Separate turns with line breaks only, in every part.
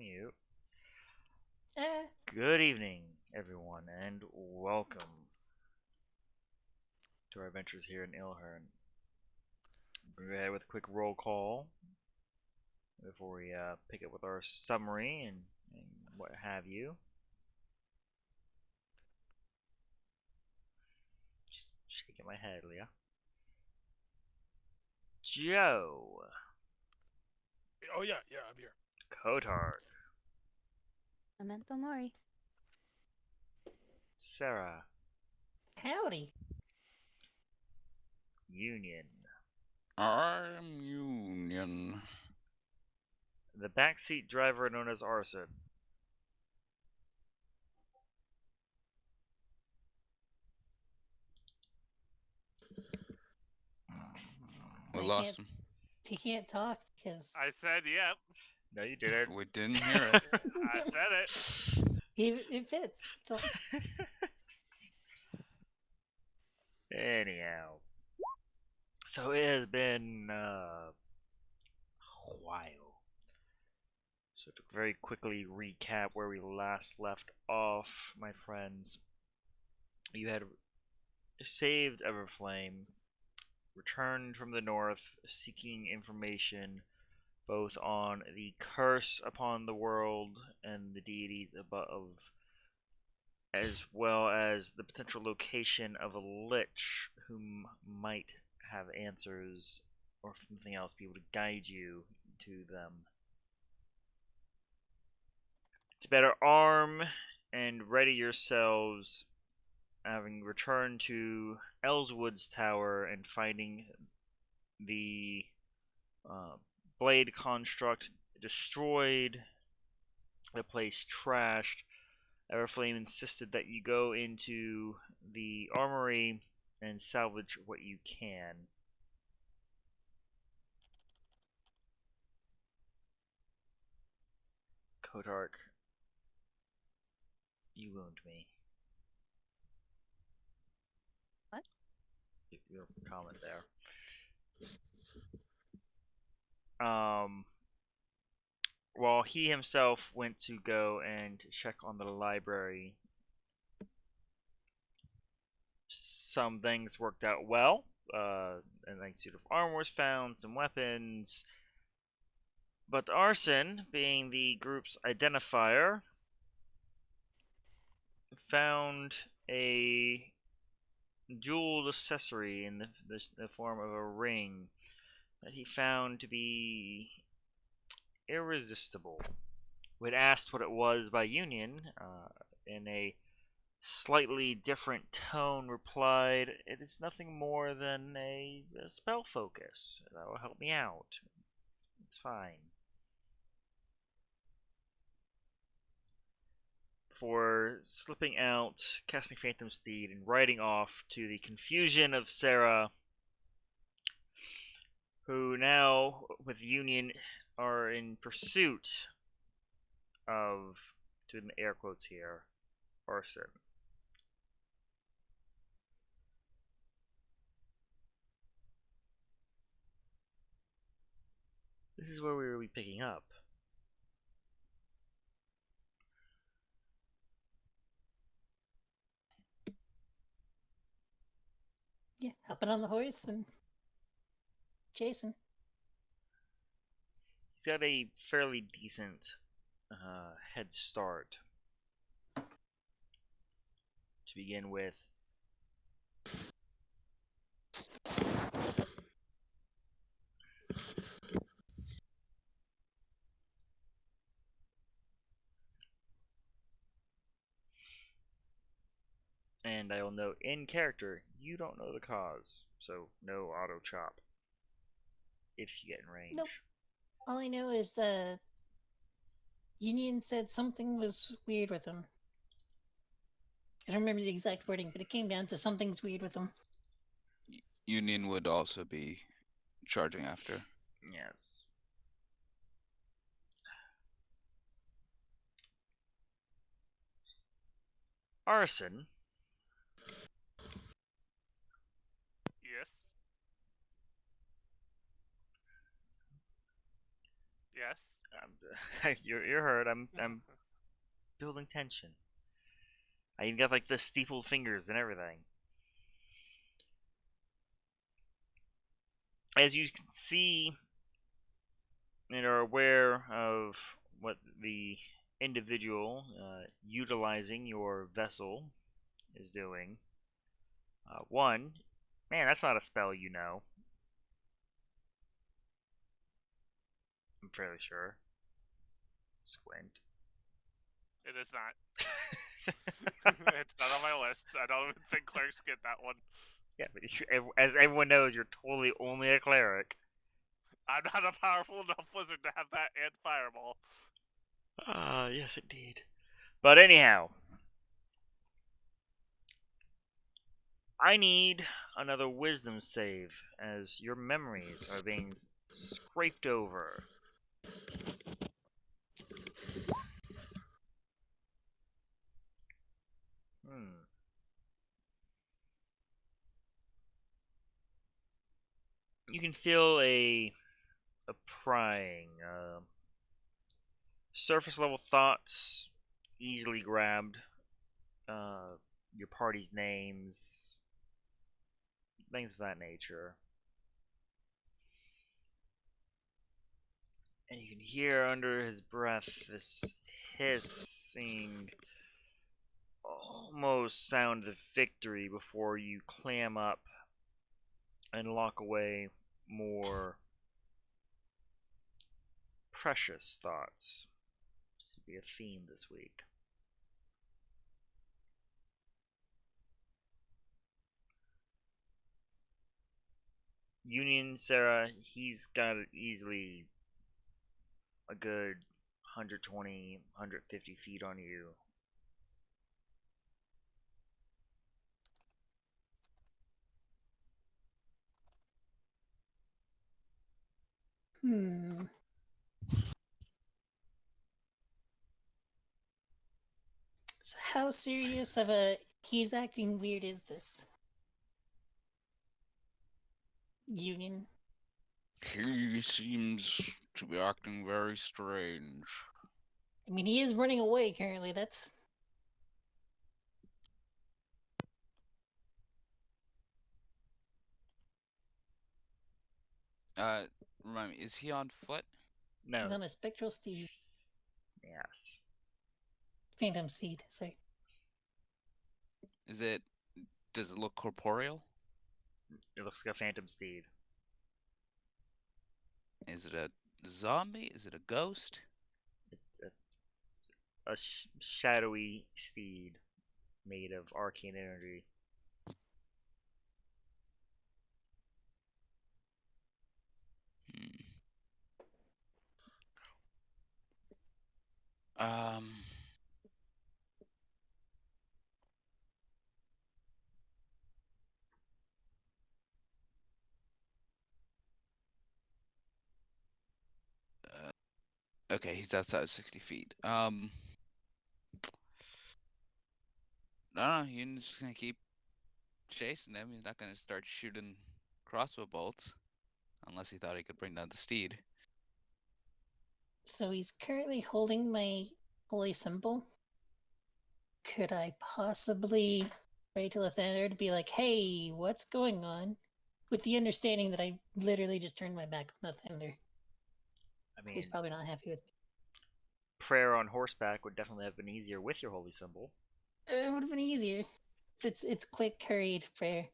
Mute.
Eh.
Good evening, everyone, and welcome to our adventures here in Ilhern. We're going to go ahead with a quick roll call before we pick up with our summary and what have you. Just shaking my head, Leah. Joe.
Oh yeah, I'm here.
Kotark.
Memento Mori.
Sarah.
Howdy.
Union.
I'm Union.
The backseat driver known as Arson.
We
I
lost
can't-
him.
He can't talk because
I said yep.
No, you didn't.
We didn't hear it.
I said it.
it fits. So,
Anyhow. So it has been a while. So to very quickly recap where we last left off, my friends. You had saved Everflame, returned from the north, seeking information both on the curse upon the world and the deities above, as well as the potential location of a lich whom might have answers or something else be able to guide you to them. To better arm and ready yourselves, having returned to Elswood's tower and finding the blade construct destroyed, the place trashed, Everflame insisted that you go into the armory and salvage what you can. Kotark, you wound me.
What?
Your comment there. While he himself went to go and check on the library, some things worked out well. A nice suit of armor was found, some weapons. But Arson, being the group's identifier, found a jeweled accessory in the form of a ring that he found to be irresistible. When asked what it was by Union, in a slightly different tone, replied, "It is nothing more than a spell focus. That will help me out. It's fine." For slipping out, casting Phantom Steed, and riding off to the confusion of Sarah, who now, with Union, are in pursuit of, doing the air quotes here, Arson. This is where we will be picking up.
yeah, hopping on the horse and chasing.
He's got a fairly decent head start to begin with. And I will note in character, you don't know the cause, so no auto chop if you get in range.
Nope. All I know is the Union said something was weird with him. I don't remember the exact wording, but it came down to something's weird with him.
Union would also be charging after.
Yes. Arson,
Yes. Yes.
You're heard. I'm building tension. I even got like the steepled fingers and everything. As you can see and are aware of what the individual utilizing your vessel is doing. One, man, that's not a spell you know. I'm fairly sure. Squint.
It is not. It's not on my list. I don't even think clerics get that one.
Yeah, but as everyone knows, you're totally only a cleric.
I'm not a powerful enough wizard to have that and fireball.
Ah, yes, indeed. But anyhow, I need another wisdom save as your memories are being scraped over. Hmm. You can feel a prying, surface level thoughts easily grabbed. Your party's names, things of that nature. And you can hear under his breath this hissing, almost sound of victory before you clam up and lock away more precious thoughts. This will be a theme this week. Union Sarah, he's got easily a good 120, 150 feet on you.
Hmm. So how serious of a he's acting weird is this? Union.
He seems to be acting very strange.
I mean, he is running away currently. That's
Uh, Remind me, is he on foot?
No.
he's on a spectral steed,
Yes.
phantom steed. Sorry.
Is it? Does it look corporeal?
It looks like a phantom steed.
Is it a zombie? Is it a ghost?
It's a shadowy steed made of arcane energy.
Hmm. Um. Okay, he's outside of 60 feet. No, you're just gonna keep chasing him. He's not gonna start shooting crossbow bolts unless he thought he could bring down the steed.
So he's currently holding my holy symbol. Could I possibly write to Lathander to be like, "Hey, what's going on?" With the understanding that I literally just turned my back on Lathander,
I
so he's
mean,
probably not happy with me.
prayer on horseback would definitely have been easier with your holy symbol.
It would have been easier. It's quick, hurried prayer.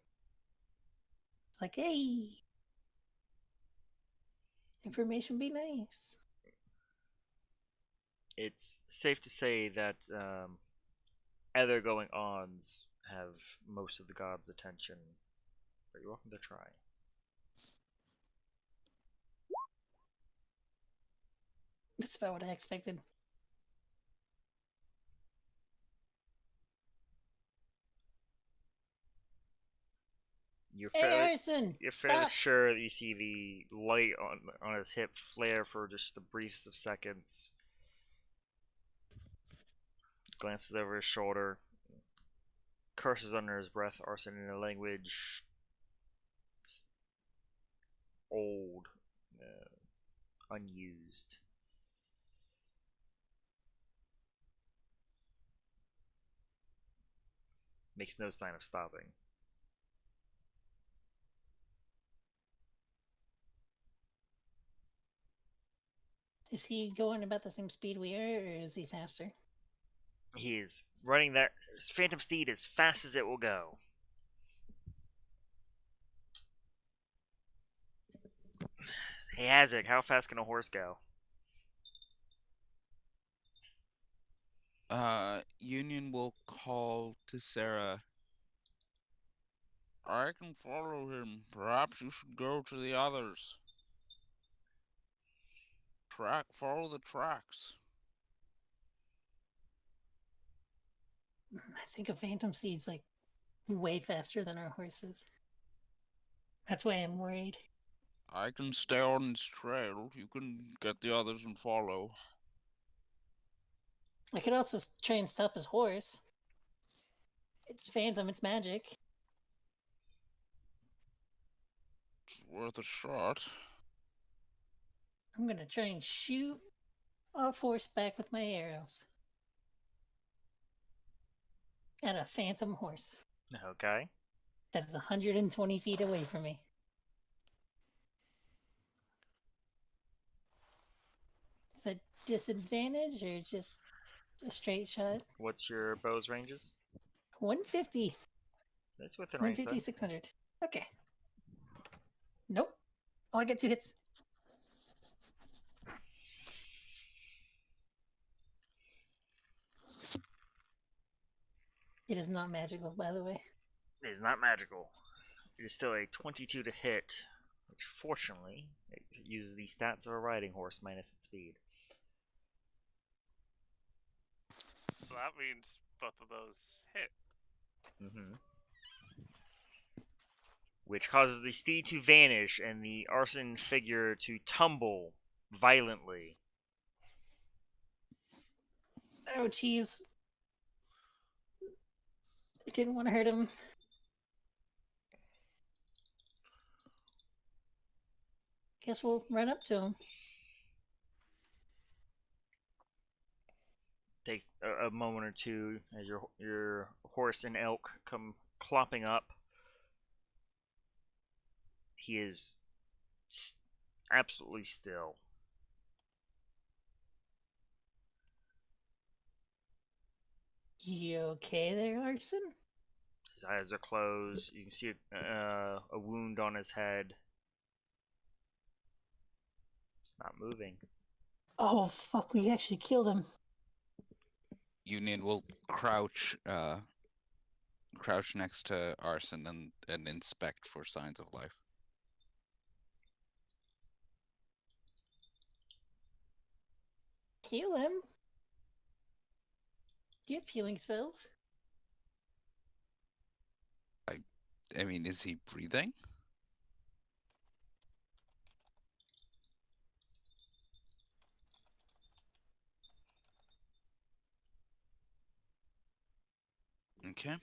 It's like, hey, information be nice.
It's safe to say that other going ons have most of the gods' attention, but you're welcome to try.
That's about what I expected.
You're
Hey,
fairly
Arson,
you're fairly
stop!
sure that you see the light on his hip flare for just the briefest of seconds. Glances over his shoulder, curses under his breath, Arson in a language old, unused. Makes no sign of stopping.
Is he going about the same speed we are, or is he faster?
He is running that Phantom Steed as fast as it will go. Hey, Hazek, how fast can a horse go?
Union will call to Sarah. I can follow him. Perhaps you should go to the others. Follow the tracks.
I think a Phantom Seed's like way faster than our horses. That's why I'm worried.
I can stay on his trail. You can get the others and follow.
I could also try and stop his horse. It's Phantom, it's magic.
It's worth a shot.
I'm gonna try and shoot off horseback with my arrows. At a Phantom horse
Okay.
that is 120 feet away from me. Is that disadvantage or just a straight shot?
What's your bow's ranges?
150.
It's within range,
150,
then.
600. Okay. Nope. Oh, I get 2 hits. It is not magical, by the way.
It is not magical. It is still a 22 to hit, which fortunately it uses the stats of a riding horse minus its speed.
So that means both of those hit.
Mm-hmm. Which causes the steed to vanish and the arson figure to tumble violently.
Oh, jeez. I didn't want to hurt him. Guess we'll run up to him.
Takes a moment or two as your horse and elk come clopping up. He is absolutely still.
You okay there, Arson?
His eyes are closed. You can see a wound on his head. It's not moving.
Oh, fuck, we actually killed him.
Union will crouch next to Arson and inspect for signs of life.
Heal him. Do you have healing spells?
I mean, is he breathing? Okay.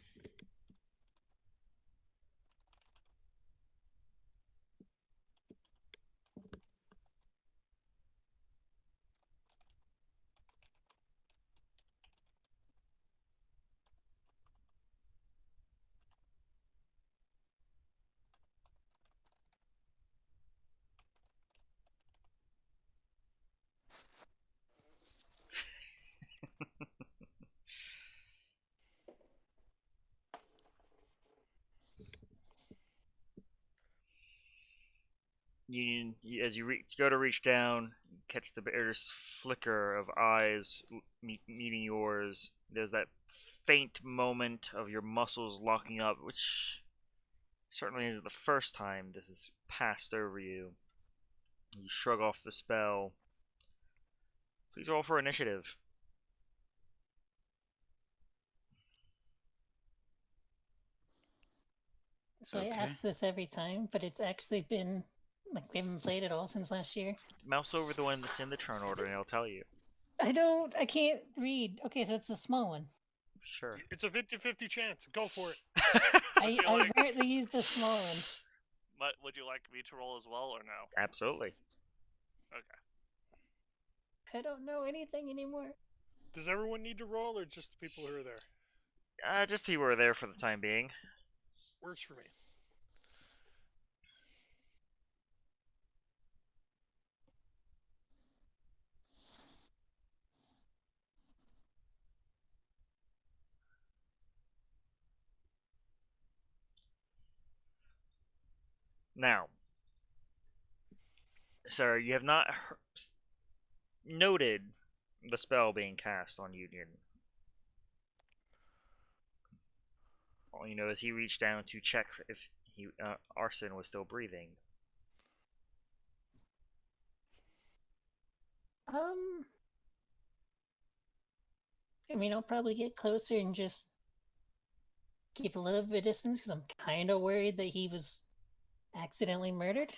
As you go to reach down, you catch the bear's flicker of eyes meeting yours. There's that faint moment of your muscles locking up, which certainly isn't the first time this has passed over you. You shrug off the spell. Please roll for initiative.
So
Okay.
I ask this every time, but it's actually been like we haven't played at all since last year.
Mouse over the one that's in the turn order, and it'll tell you.
I can't read. Okay, so it's the small one.
Sure.
It's a 50-50 chance. Go for it.
I rarely use the small one.
But would you like me to roll as well or no?
Absolutely.
Okay.
I don't know anything anymore.
Does everyone need to roll, or just the people who are there?
Just people were there for the time being.
Works for me.
Now, sir, you have not noted the spell being cast on Union. All you know is he reached down to check if Arson was still breathing.
I mean, I'll probably get closer and just keep a little bit of distance because I'm kind of worried that he was accidentally murdered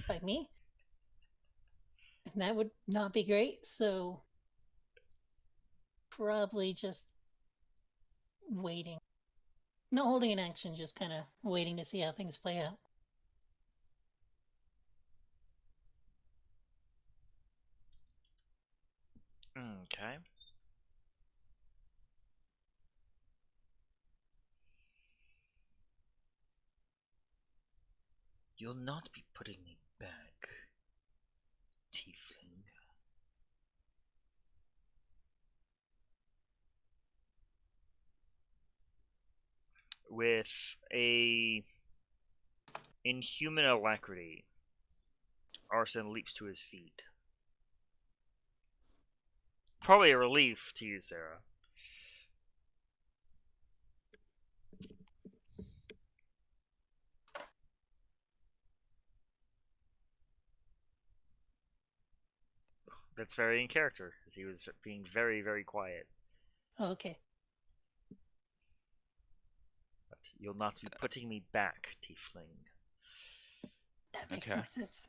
by me. And that would not be great, so probably just waiting. Not holding an action, just kind of waiting to see how things play out.
Okay. You'll not be putting me back, tiefling. With a inhuman alacrity, Arson leaps to his feet. Probably a relief to you, Sarah. That's very in character, as he was being very, very quiet.
Oh, okay.
But you'll not be putting me back, tiefling.
That makes
Okay.
more sense.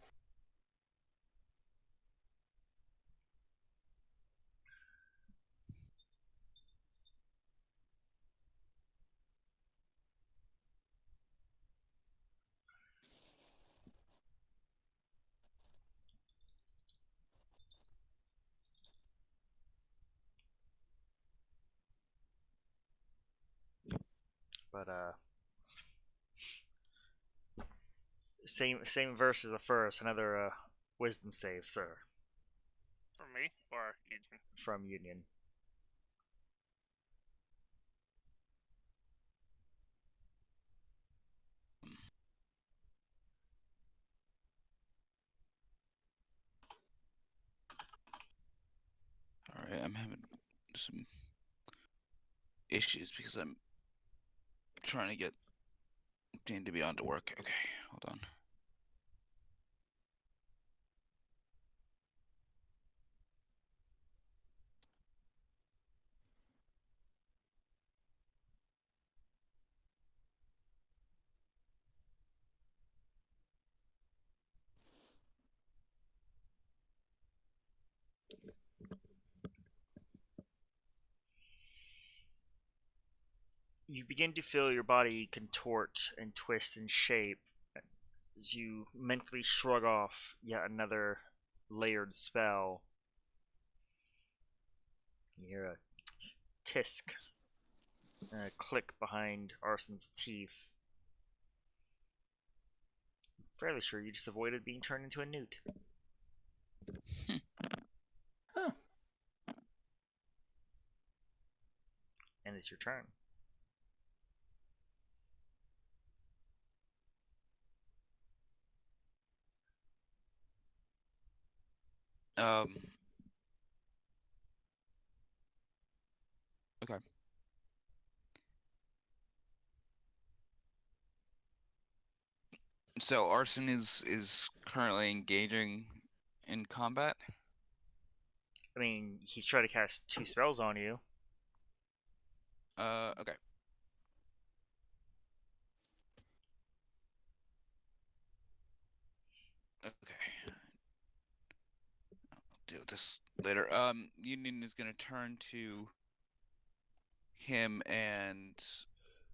But same verse as the first. Another wisdom save, sir,
For me or Eugene?
from Union.
Alright, I'm having some issues because I'm trying to get D&D Beyond to work. Okay, hold on.
You begin to feel your body contort and twist and shape as you mentally shrug off yet another layered spell. You hear a tisk and a click behind Arson's teeth. I'm fairly sure you just avoided being turned into a newt.
Huh.
And it's your turn.
Okay. So Arson is currently engaging in combat.
I mean, he's trying to cast 2 spells on you.
Okay. Okay. I'll deal with this later. Union is gonna turn to him and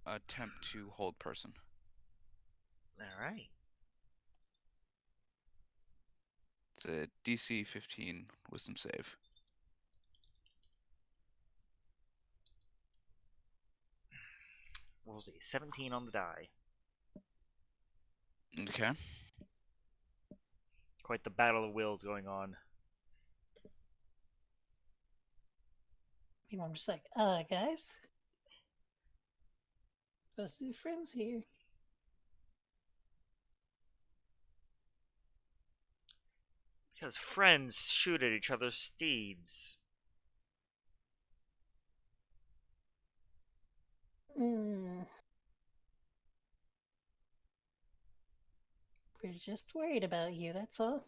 attempt to hold person.
Alright.
It's a DC 15 wisdom save.
rolls a 17 on the die.
Okay.
Quite the battle of wills going on.
I'm just like, guys, supposed to be friends here.
Because friends shoot at each other's steeds.
Mm. We're just worried about you, that's all.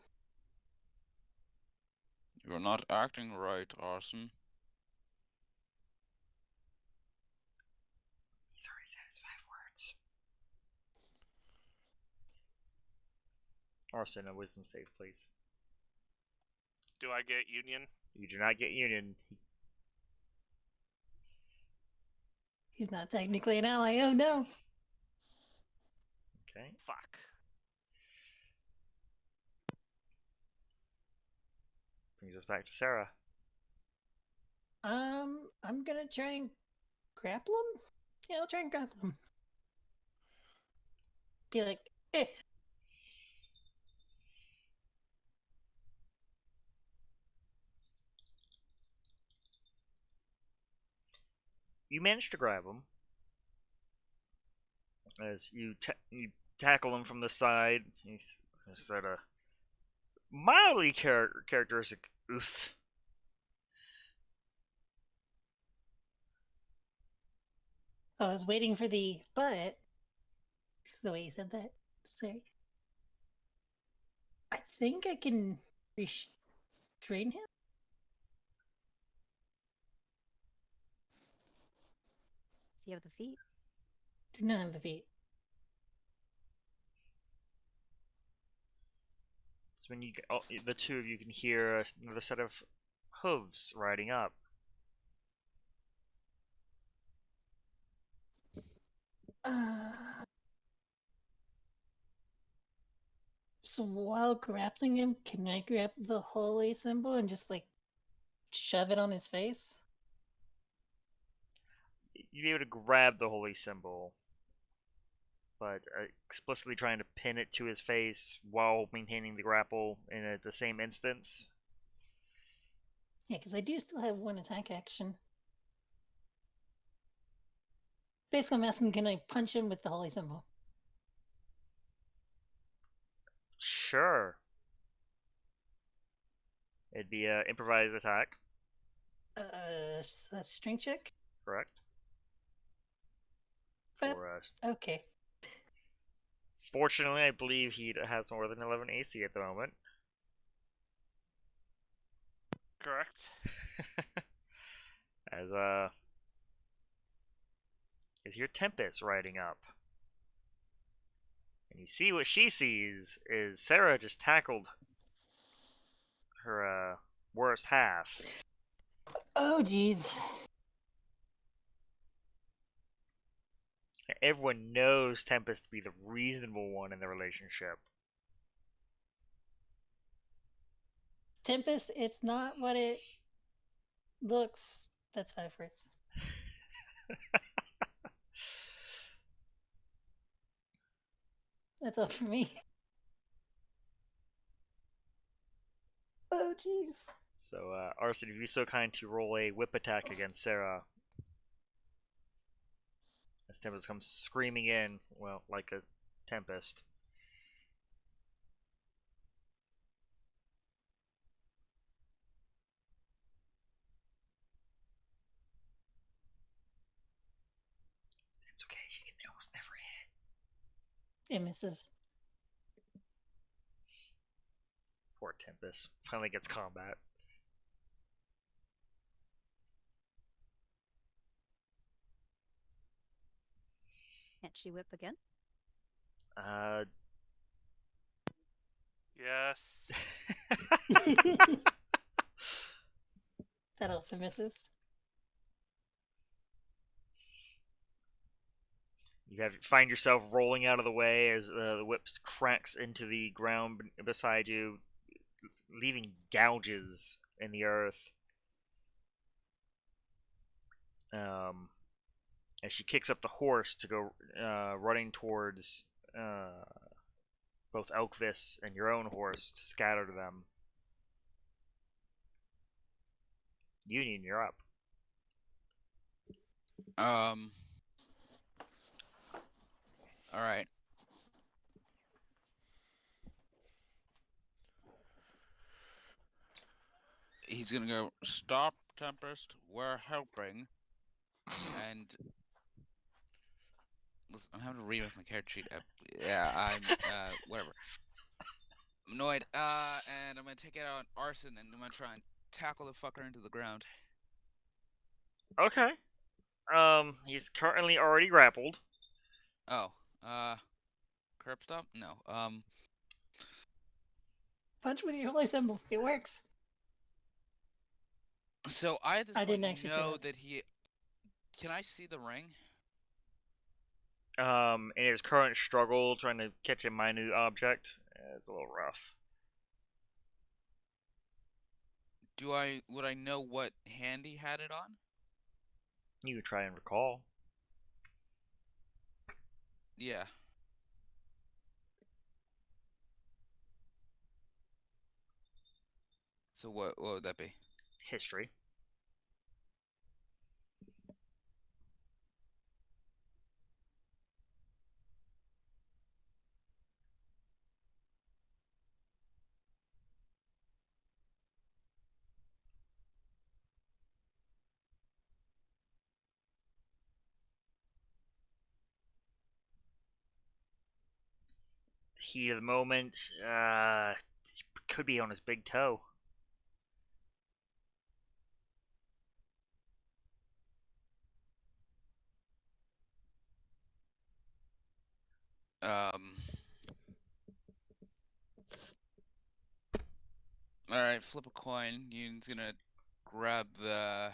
You're not acting right, Arson.
He's already said 5 words. Arson, a wisdom save, please.
Do I get Union?
You do not get Union.
He's not technically an ally, oh no!
Okay.
Fuck.
Brings us back to Sarah.
I'm gonna try and grapple him? Yeah, I'll try and grapple him. Be like, eh!
You manage to grab him as you tackle him from the side. He's sort of mildly characteristic oof.
I was waiting for the but. Just the way you said that. Sorry. I think I can restrain him?
Do you have the feet?
Do not have the feet.
It's when the two of you can hear another set of hooves riding up.
So while grappling him, can I grab the holy symbol and just like shove it on his face?
You'd be able to grab the holy symbol, but explicitly trying to pin it to his face while maintaining the grapple in the same instance.
Yeah, because I do still have one attack action. Basically, I'm asking, can I punch him with the holy symbol?
Sure. It'd be an improvised attack,
So that's strength check?
correct?
But-
For
Okay.
fortunately, I believe he has more than 11 AC at the moment.
Correct.
As is your Tempest riding up. And you see what she sees is Sarah just tackled her worst half.
Oh, jeez.
Everyone knows Tempest to be the reasonable one in the relationship.
Tempest, it's not what it looks. That's 5 words. That's all for me. Oh, jeez.
So, Arson, if you'd be so kind to roll a whip attack against Sarah. As Tempest comes screaming in, well, like a tempest. It's okay, she can almost never hit.
It misses.
Poor Tempest. Finally gets combat.
Can't she whip again?
Yes.
That also misses.
You find yourself rolling out of the way as the whip cracks into the ground beside you, leaving gouges in the earth. as she kicks up the horse to go running towards both Elkvis and your own horse to scatter them. Union, you're up.
All right. He's gonna go, stop, Tempest, we're helping. And listen, I'm having to remake my character sheet. Yeah, I'm whatever. I'm annoyed. And I'm gonna take it out on Arson, and I'm gonna try and tackle the fucker into the ground.
Okay. He's currently already grappled.
Oh, curb stop? No.
Punch with your holy symbol. It works.
So I at this
I
point
didn't actually say
know
that.
that he. Can I see the ring?
In his current struggle trying to catch a minute object, it's a little rough.
Would I know what hand he had it on?
You could try and recall.
Yeah. So what would that be?
History. Heat of the moment. Could be on his big toe.
Um. All right, flip a coin. Yun's gonna grab the.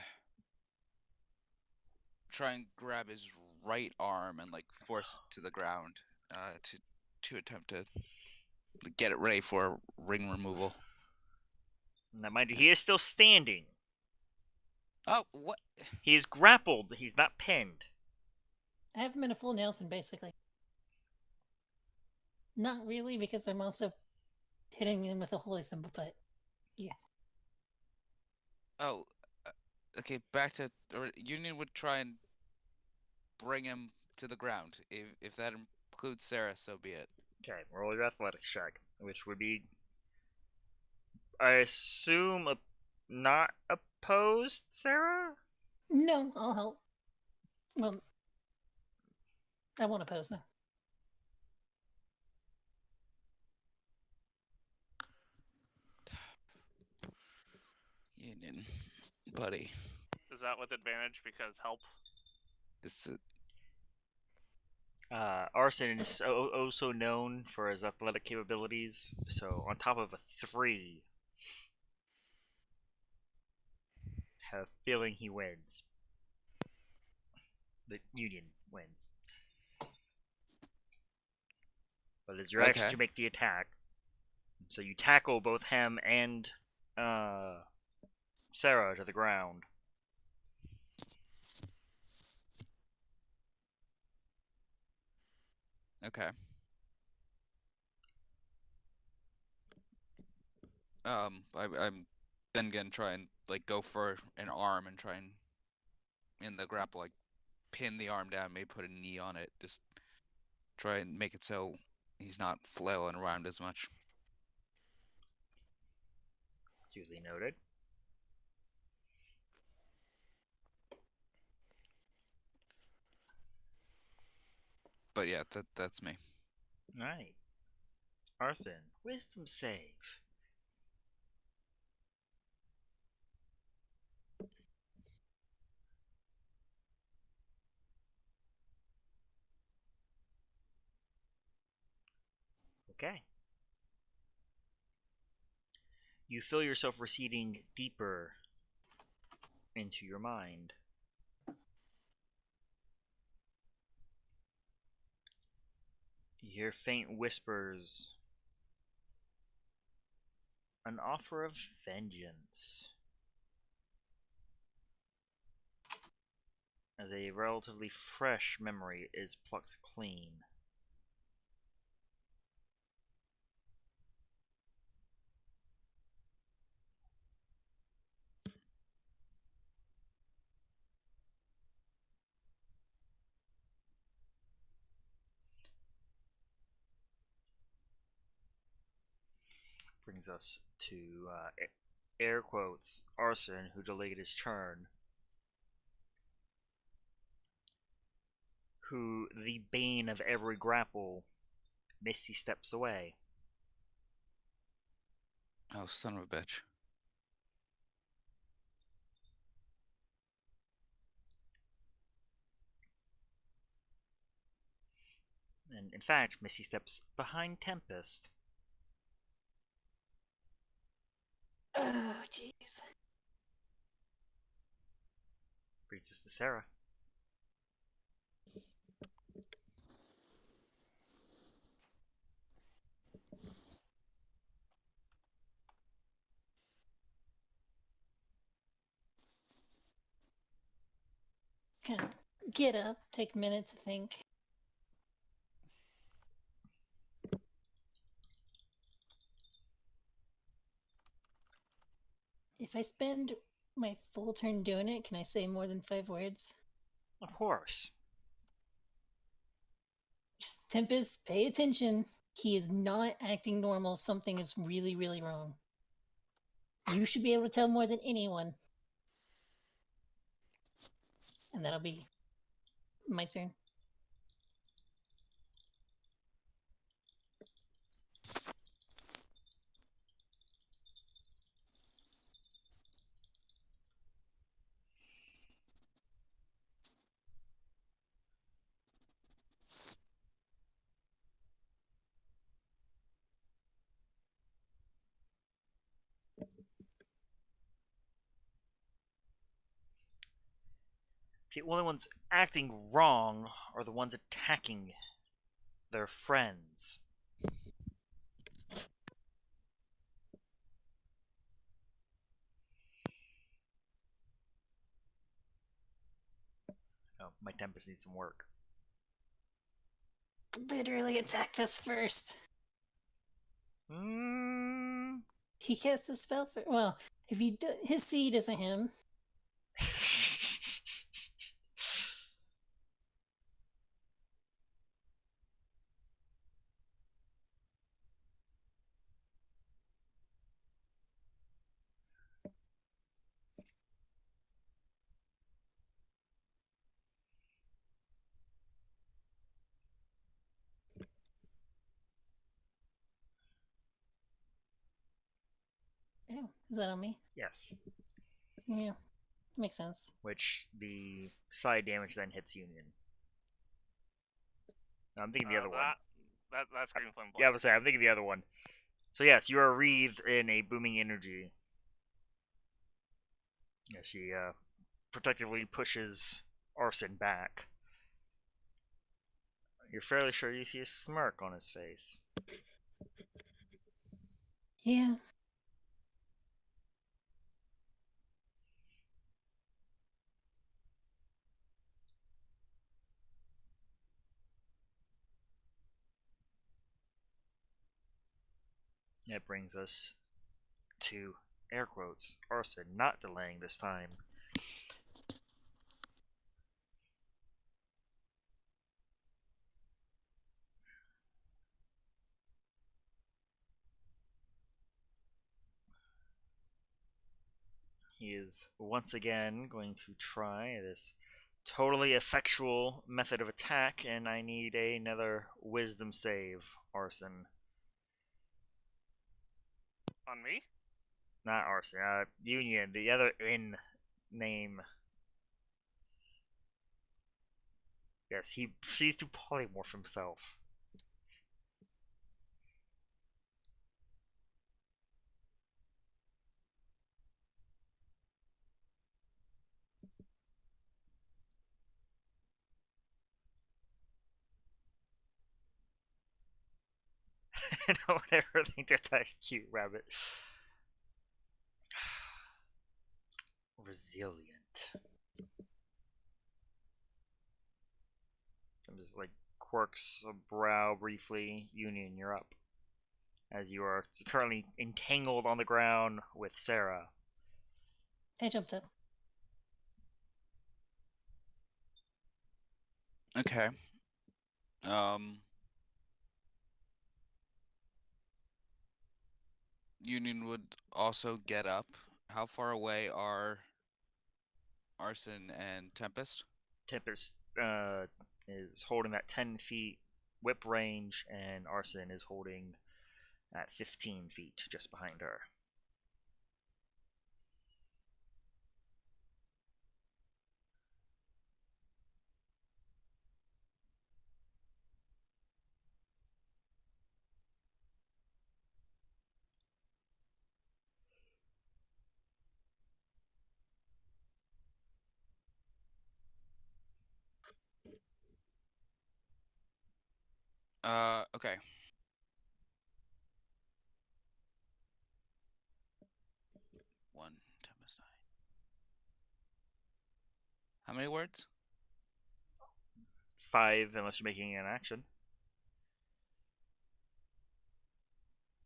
Try and grab his right arm and like force it to the ground. To attempt to get it ready for ring removal.
Now, mind you, he is still standing.
Oh, what?
He is grappled. He's not pinned.
I have him in a full Nelson, basically. Not really, because I'm also hitting him with a holy symbol, but yeah.
Oh, okay. Back to Union would try and bring him to the ground. If that includes Sarah, so be it.
Okay, roll your athletics check, which would be, I assume, not opposed, Sarah?
No, I'll help. Well, I won't oppose them.
Union, buddy.
Is that with advantage because help?
It's
Arson is also known for his athletic capabilities, so on top of a 3, I have a feeling he wins. The Union wins. But it's your action
okay.
to make the attack. So you tackle both him and Sarah to the ground.
Okay. I'm then gonna try and like go for an arm and try and in the grapple like pin the arm down, maybe put a knee on it, just try and make it so he's not flailing around as much.
Duly noted.
But yeah, that's me.
Alright. Arson, wisdom save. Okay. You feel yourself receding deeper into your mind. You hear faint whispers. An offer of vengeance. as a relatively fresh memory is plucked clean. Brings us to air quotes Arson, who delayed his turn, who the bane of every grapple misty steps away.
Oh, son of a bitch.
And in fact, Misty steps behind Tempest.
Oh, jeez.
Brings us to Sarah.
Kind of get up, take a minute to think. If I spend my full turn doing it, can I say more than 5 words?
Of course.
Just, Tempest, pay attention. He is not acting normal. Something is really, really wrong. You should be able to tell more than anyone. And that'll be my turn.
The only ones acting wrong are the ones attacking their friends. Oh, my Tempest needs some work.
Literally attacked us first. He cast a spell for. Well, if he his seed isn't him. Oh, is that on me?
Yes.
Yeah, makes sense.
Which the side damage then hits Union. No, I'm thinking the other one.
That's Green Flame Blade.
Yeah, I was saying, I'm thinking the other one. So yes, you are wreathed in a booming energy. Yeah, she protectively pushes Arson back. You're fairly sure you see a smirk on his face.
Yeah.
That brings us to air quotes Arson, not delaying this time. He is once again going to try this totally effectual method of attack, and I need another wisdom save, Arson.
On me?
Not Arson, Union, the other in name. Yes, he proceeds to polymorph himself. I don't ever think that's a cute rabbit. Resilient. just like quirks a brow briefly. Union, you're up. As you are currently entangled on the ground with Sarah.
I jumped up.
Okay. Um. Union would also get up. How far away are Arson and Tempest?
Tempest is holding that 10 feet whip range, and Arson is holding at 15 feet just behind her.
Okay. One Tempest 9. How many words?
5, unless you're making an action.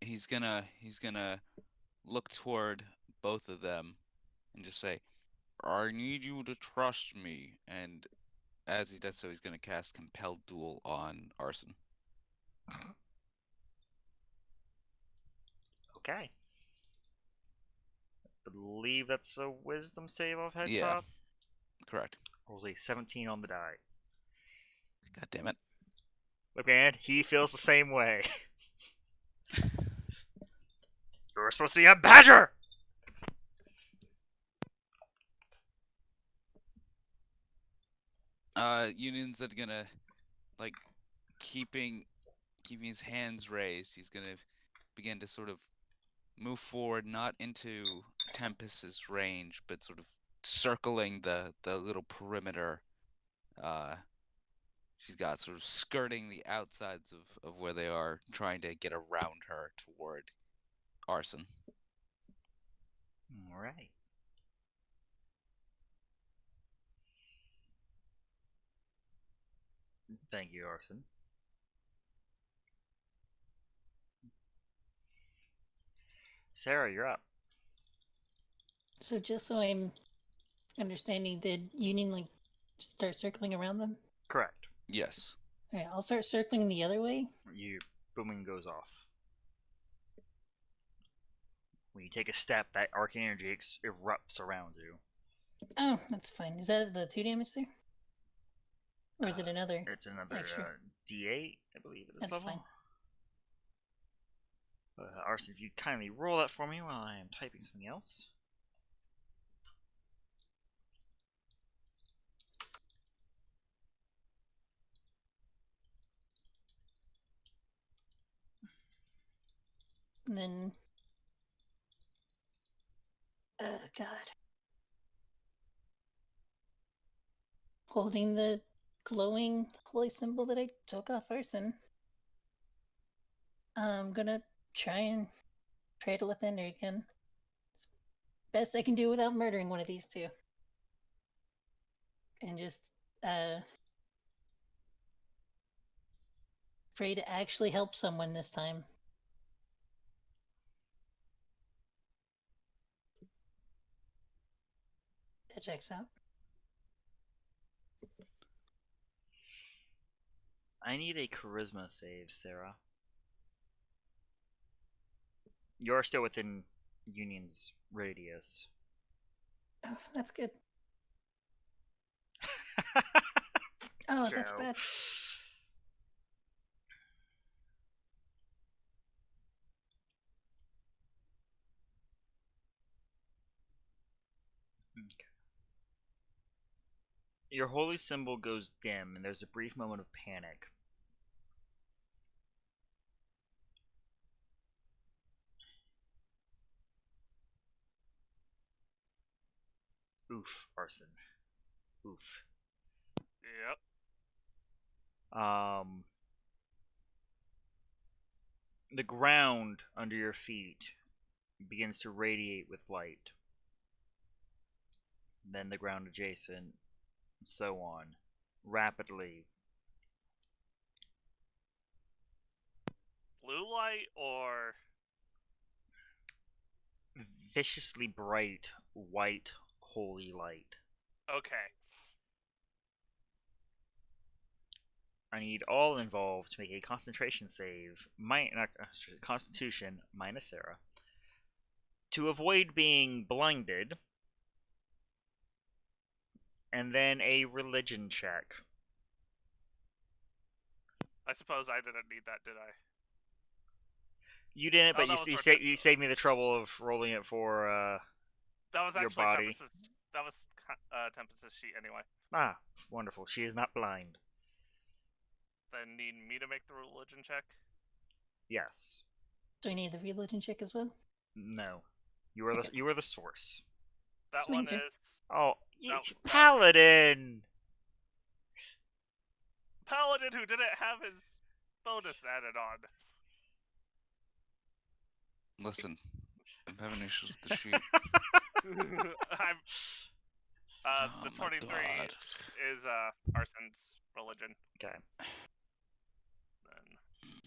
He's gonna look toward both of them and just say, "I need you to trust me." And as he does so, he's gonna cast Compelled Duel on Arson.
Okay. I believe that's a wisdom save off head
Yeah.
top.
Correct.
Rolls a 17 on the die.
God damn it.
Look, man, he feels the same way. You're supposed to be a badger!
Union's gonna like keeping his hands raised. He's gonna begin to sort of move forward, not into Tempest's range, but sort of circling the little perimeter. She's got sort of skirting the outsides of where they are, trying to get around her toward Arson.
Alright. Thank you, Arson. Sarah, you're up.
So just so I'm understanding, did Union like start circling around them?
Correct.
Yes.
Alright, I'll start circling the other way.
You booming goes off. When you take a step, that arcane energy erupts around you.
Oh, that's fine. Is that the 2 damage there? Or is it another?
It's another
Extra.
D8, I believe, at this
That's
level.
fine.
Arson, if you kindly roll that for me while I am typing something else.
And then. Oh, God. Holding the glowing holy symbol that I took off Arson. I'm gonna try to let Ender again. It's best I can do without murdering one of these two. And just pray to actually help someone this time. That checks out.
I need a charisma save, Sarah. You're still within Union's radius.
Oh, that's good. Oh, that's
Joe.
bad.
Your holy symbol goes dim, and there's a brief moment of panic. Oof, Arson. Oof.
Yep.
The ground under your feet begins to radiate with light. Then the ground adjacent, and so on, rapidly
blue light or
Viciously bright white holy light.
okay?
I need all involved to make a concentration save, Constitution minus Sarah, to avoid being blinded, and then a religion check.
I suppose I didn't need that, did I?
You didn't,
Oh,
but
that was for
you saved me the trouble of rolling it for
That was
your
actually
body.
Tempest's. That was Tempest's sheet anyway.
Ah, wonderful. She is not blind.
Then need me to make the religion check.
Yes.
Do I need the religion check as well?
No. You are
Okay.
you are the source.
That
Just
one
making-
is
Oh,
that's-
paladin.
Paladin who didn't have his bonus added on.
Listen, I'm having issues with the sheet.
I'm.
Oh
The
my
23
God.
is Arson's religion.
Okay.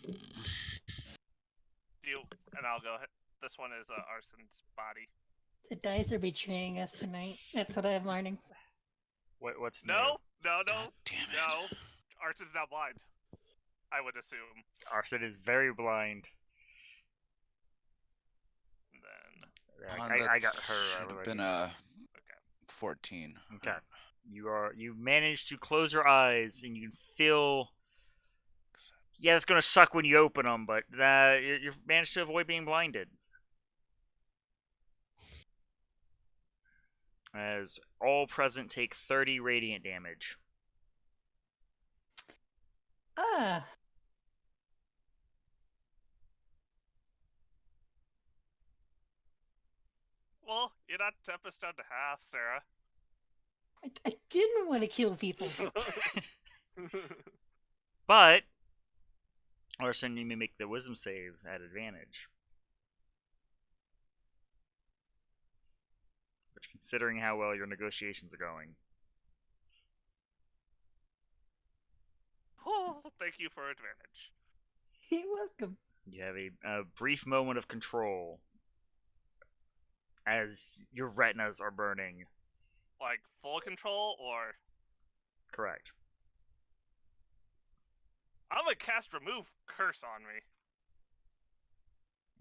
Then you and I'll go ahead. This one is Arson's body.
The dice are betraying us tonight. That's what I'm learning.
What's new?
No.
God damn it.
No. Arson's not blind. I would assume.
Arson is very blind.
And then
I got her.
Should have
already.
been a 14.
Okay. You managed to close your eyes and you can feel. Yeah, it's gonna suck when you open them, but you've managed to avoid being blinded. As all present take 30 radiant damage.
Ah,
well, you're not Tempest down to half, Sarah.
I didn't want to kill people.
But Arson, you may make the wisdom save at advantage. Which, considering how well your negotiations are going.
Oh, thank you for advantage.
You're welcome.
You have a brief moment of control as your retinas are burning.
Like full control, or
Correct.
I'm gonna cast remove curse on me.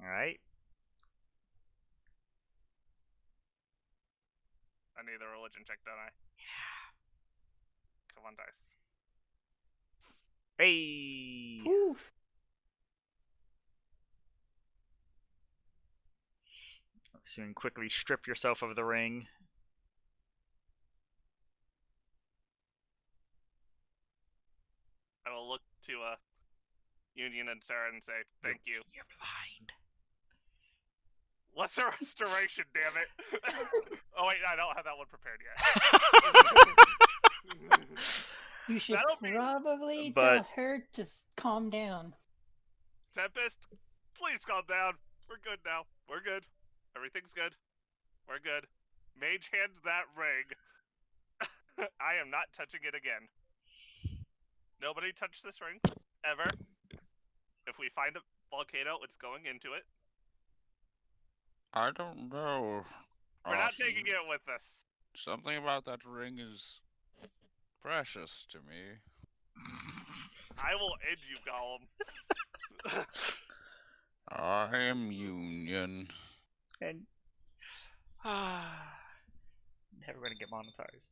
Alright.
I need the religion check, don't I? Come on, dice.
Hey!
Ooh,
So you can quickly strip yourself of the ring.
I will look to Union and Sarah and say, thank you.
You're blind.
Lesser restoration, damn it. Oh wait, I don't have that one prepared yet.
you should
That'll be-
probably
But-
tell her to calm down.
Tempest, please calm down. We're good now. We're good. Everything's good. We're good. Mage hand that ring. I am not touching it again. Nobody touched this ring. Ever. If we find a volcano, it's going into it.
I don't know.
We're not
Arson.
taking it with us.
Something about that ring is precious to me.
I will end you, Gollum.
I am Union.
And never gonna get monetized.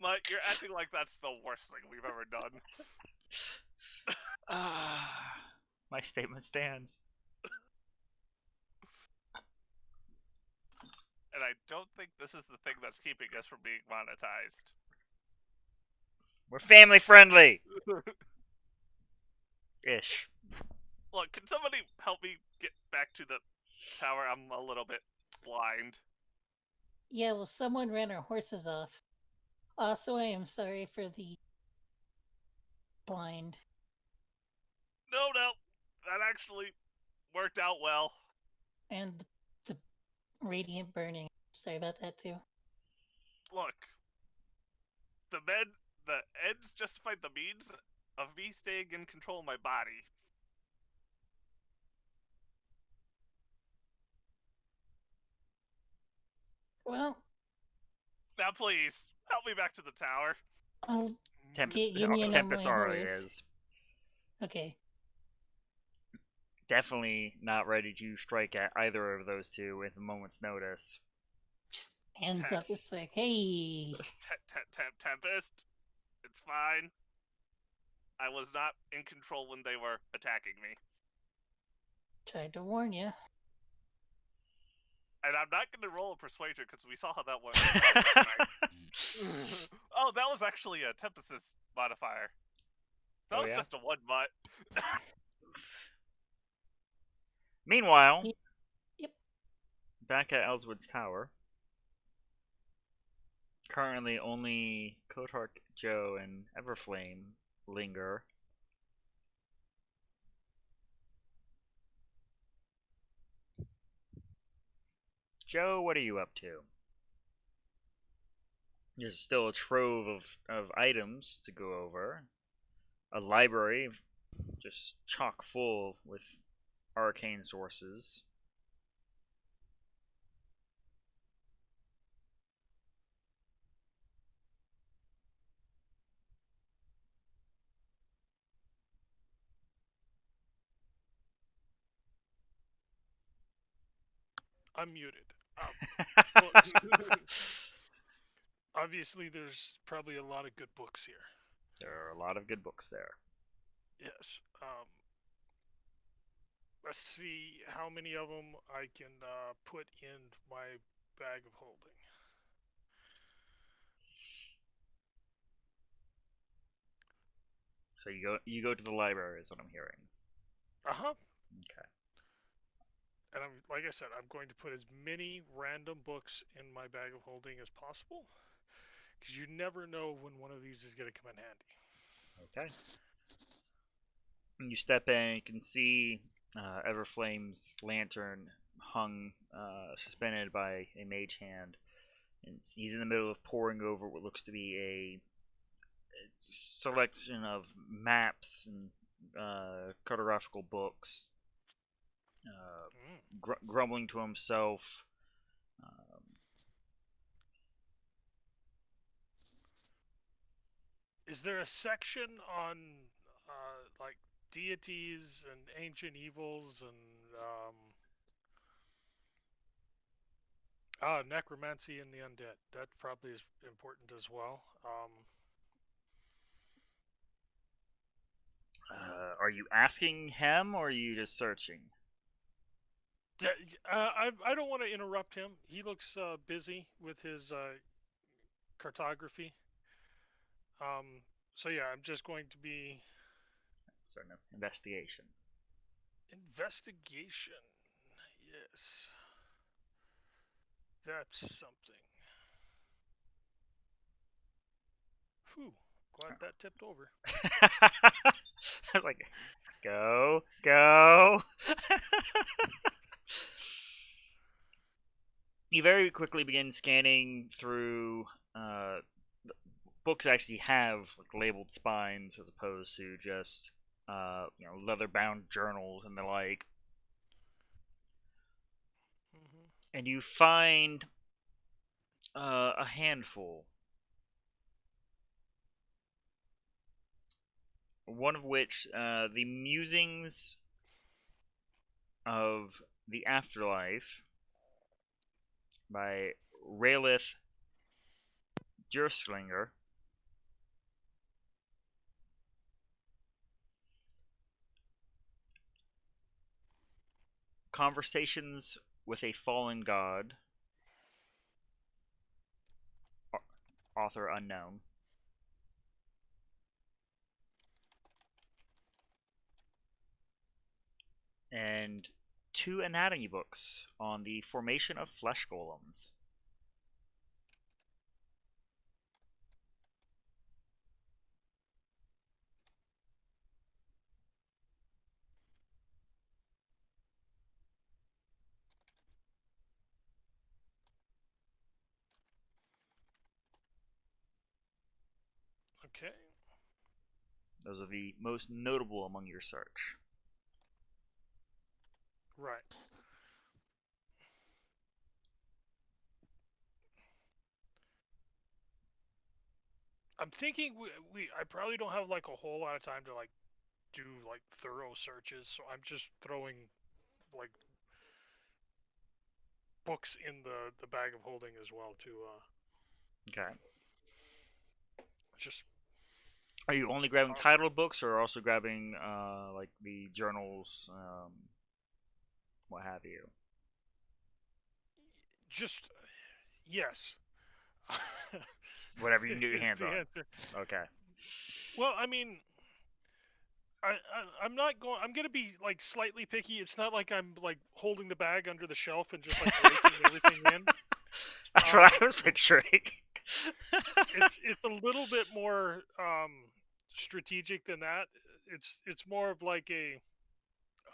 Mike, you're acting like that's the worst thing we've ever done.
My statement stands.
And I don't think this is the thing that's keeping us from being monetized.
We're family friendly. Ish.
Look, can somebody help me get back to the tower? I'm a little bit blind.
Yeah, well, someone ran our horses off. Also, I am sorry for the blind.
No, that actually worked out well.
And the radiant burning. Sorry about that, too.
Look, the ends justified the means, of me staying in control of my body.
Well,
Now, please help me back to the tower.
I'll
Tempest,
get Union on
Tempest
my
already
horse.
is
Okay.
definitely not ready to strike at either of those two with a moment's notice.
Just hands
Tap.
up. It's like, hey.
Tempest. It's fine. I was not in control when they were attacking me.
Tried to warn you.
And I'm not going to roll a persuasion because we saw how that went. Right? Oh, that was actually a Tempest's modifier. That
Oh,
was
yeah?
just a 1 mutt.
Meanwhile,
Yep.
back at Ellswood's Tower, currently only Kotark, Joe, and Everflame linger. Joe, what are you up to? There's still a trove of items to go over. A library just chock full with arcane sources.
I'm muted. Books. Obviously, there's probably a lot of good books here.
There are a lot of good books there.
Yes. Let's see how many of them I can put in my bag of holding.
So you go to the library is what I'm hearing.
Uh-huh.
Okay.
And like I said, I'm going to put as many random books in my bag of holding as possible, because you never know when one of these is going to come in handy.
Okay. When you step in, you can see Everflame's lantern hung, suspended by a mage hand. And he's in the middle of poring over what looks to be a selection of maps and cartographical books. Grumbling to himself.
Is there a section on like deities and ancient evils and necromancy and the undead? That probably is important as well.
Are you asking him or are you just searching?
Yeah, I don't want to interrupt him. He looks busy with his cartography. So yeah, I'm just going to be
Sorry, no, investigation.
investigation. Yes, that's something. Whew, glad that tipped over.
I was like, go, go. You very quickly begin scanning through. Books actually have like, labeled spines as opposed to just leather-bound journals and the like.
Mm-hmm.
And you find a handful. One of which, the musings of the afterlife by Raelith Jerslinger. Conversations with a Fallen God. Author unknown. And 2 anatomy books on the formation of flesh golems.
Okay.
Those are the most notable among your search.
Right. I'm thinking I probably don't have like a whole lot of time to like do like thorough searches, so I'm just throwing like books in the bag of holding as well to
Okay.
just
Are you only grabbing titled books, or also grabbing like the journals, what have you?
just yes.
Just whatever you can get your
Is
hands
the
on.
answer.
Okay.
Well, I mean, I'm not going. I'm gonna be like slightly picky. It's not like I'm like holding the bag under the shelf and just like raking everything in.
That's what I was picturing.
It's a little bit more strategic than that. It's more of like a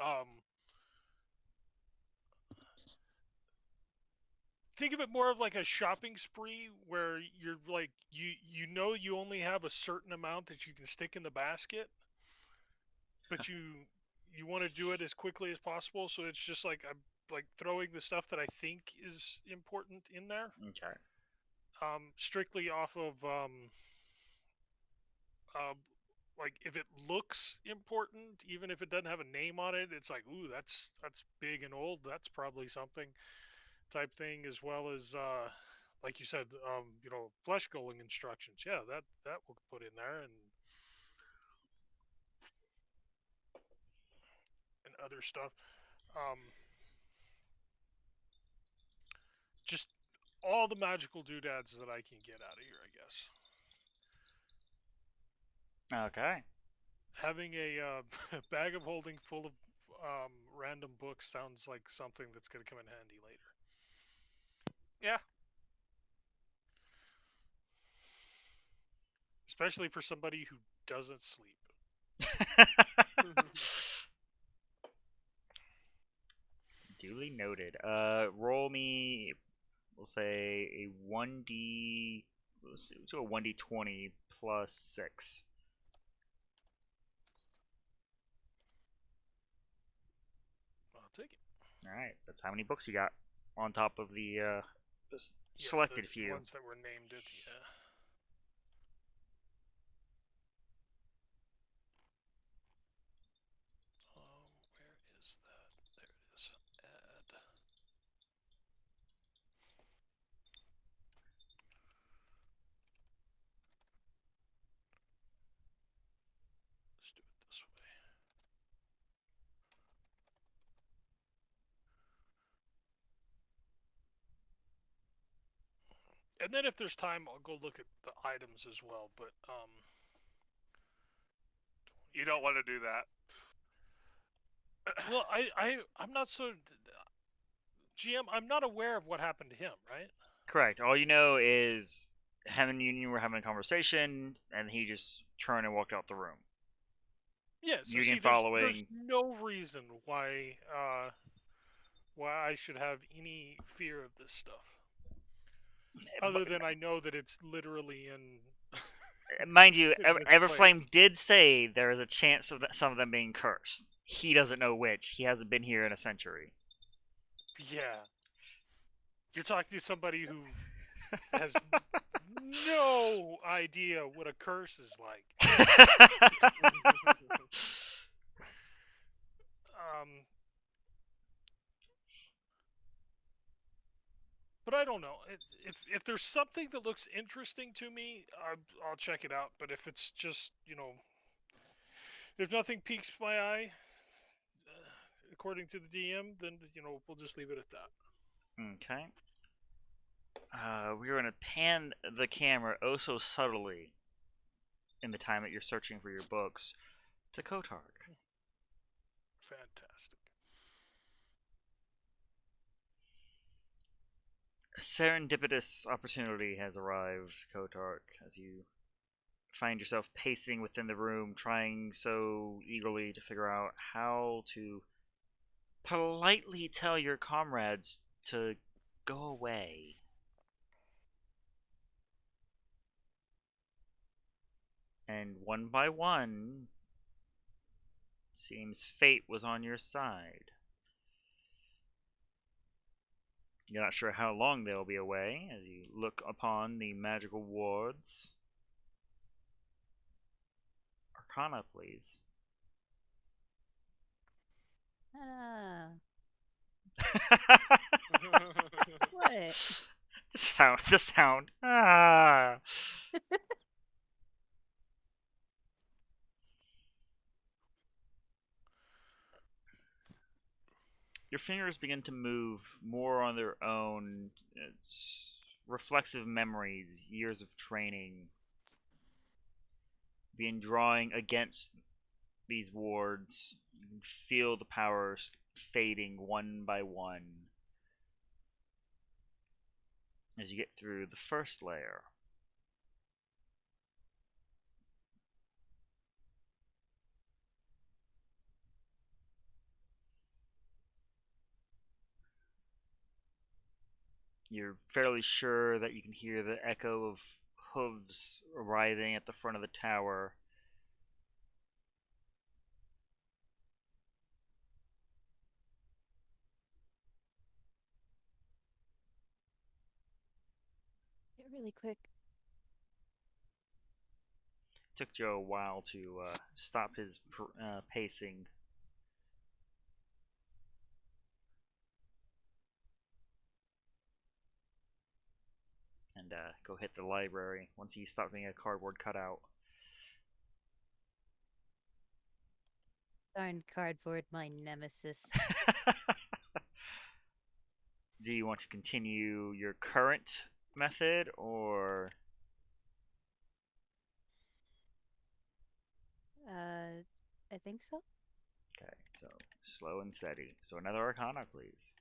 um, think of it more of like a shopping spree where you're like you know you only have a certain amount that you can stick in the basket, but you want to do it as quickly as possible. So it's just like I'm like throwing the stuff that I think is important in there.
Okay.
Strictly off of uh, like if it looks important, even if it doesn't have a name on it, it's like ooh that's big and old. That's probably something type thing, as well as like you said, flesh culling instructions. Yeah, that we'll put in there, and other stuff. Um, just all the magical doodads that I can get out of here, I guess.
Okay.
Having a bag of holding full of random books sounds like something that's going to come in handy later.
Yeah.
Especially for somebody who doesn't sleep.
Duly noted. Roll me, we'll say a 1d. Let's do a 1d20 plus 6.
I'll take it.
All right, that's how many books you got on top of the
Yeah,
selected
the
few.
ones that were named at the where is that? There it is. Add. Let's do it this way. And then if there's time, I'll go look at the items as well. But
You don't want to do that.
well, I'm not so GM. I'm not aware of what happened to him, right?
Correct. All you know is Heaven and Union were having a conversation, and he just turned and walked out the room.
Yeah. So
Union
see, there's
following.
no reason why I should have any fear of this stuff, other than I know that it's literally in.
Mind you,
in this
Everflame
place.
did say there is a chance of some of them being cursed. He doesn't know which. He hasn't been here in a century.
Yeah. You're talking to somebody who has no idea what a curse is like. But I don't know. If there's something that looks interesting to me, I'll check it out. But if it's just if nothing piques my eye, according to the DM, then we'll just leave it at that.
Okay. We're going to pan the camera oh so subtly in the time that you're searching for your books to Kotark.
Fantastic.
A serendipitous opportunity has arrived, Kotark, as you find yourself pacing within the room, trying so eagerly to figure out how to politely tell your comrades to go away. And one by one, seems fate was on your side. You're not sure how long they'll be away as you look upon the magical wards. Arcana, please.
Ah,
Mm-hmm.
what?
The sound. Ah. Your fingers begin to move more on their own. It's reflexive memories, years of training, being drawing against these wards. You can feel the powers fading one by one as you get through the first layer. You're fairly sure that you can hear the echo of hooves arriving at the front of the tower.
Get really quick.
It took Joe a while to stop his pacing. And go hit the library once he stopped being a cardboard cutout.
Darn cardboard, my nemesis.
Do you want to continue your current method or
I think so.
okay, so slow and steady. So another arcana, please.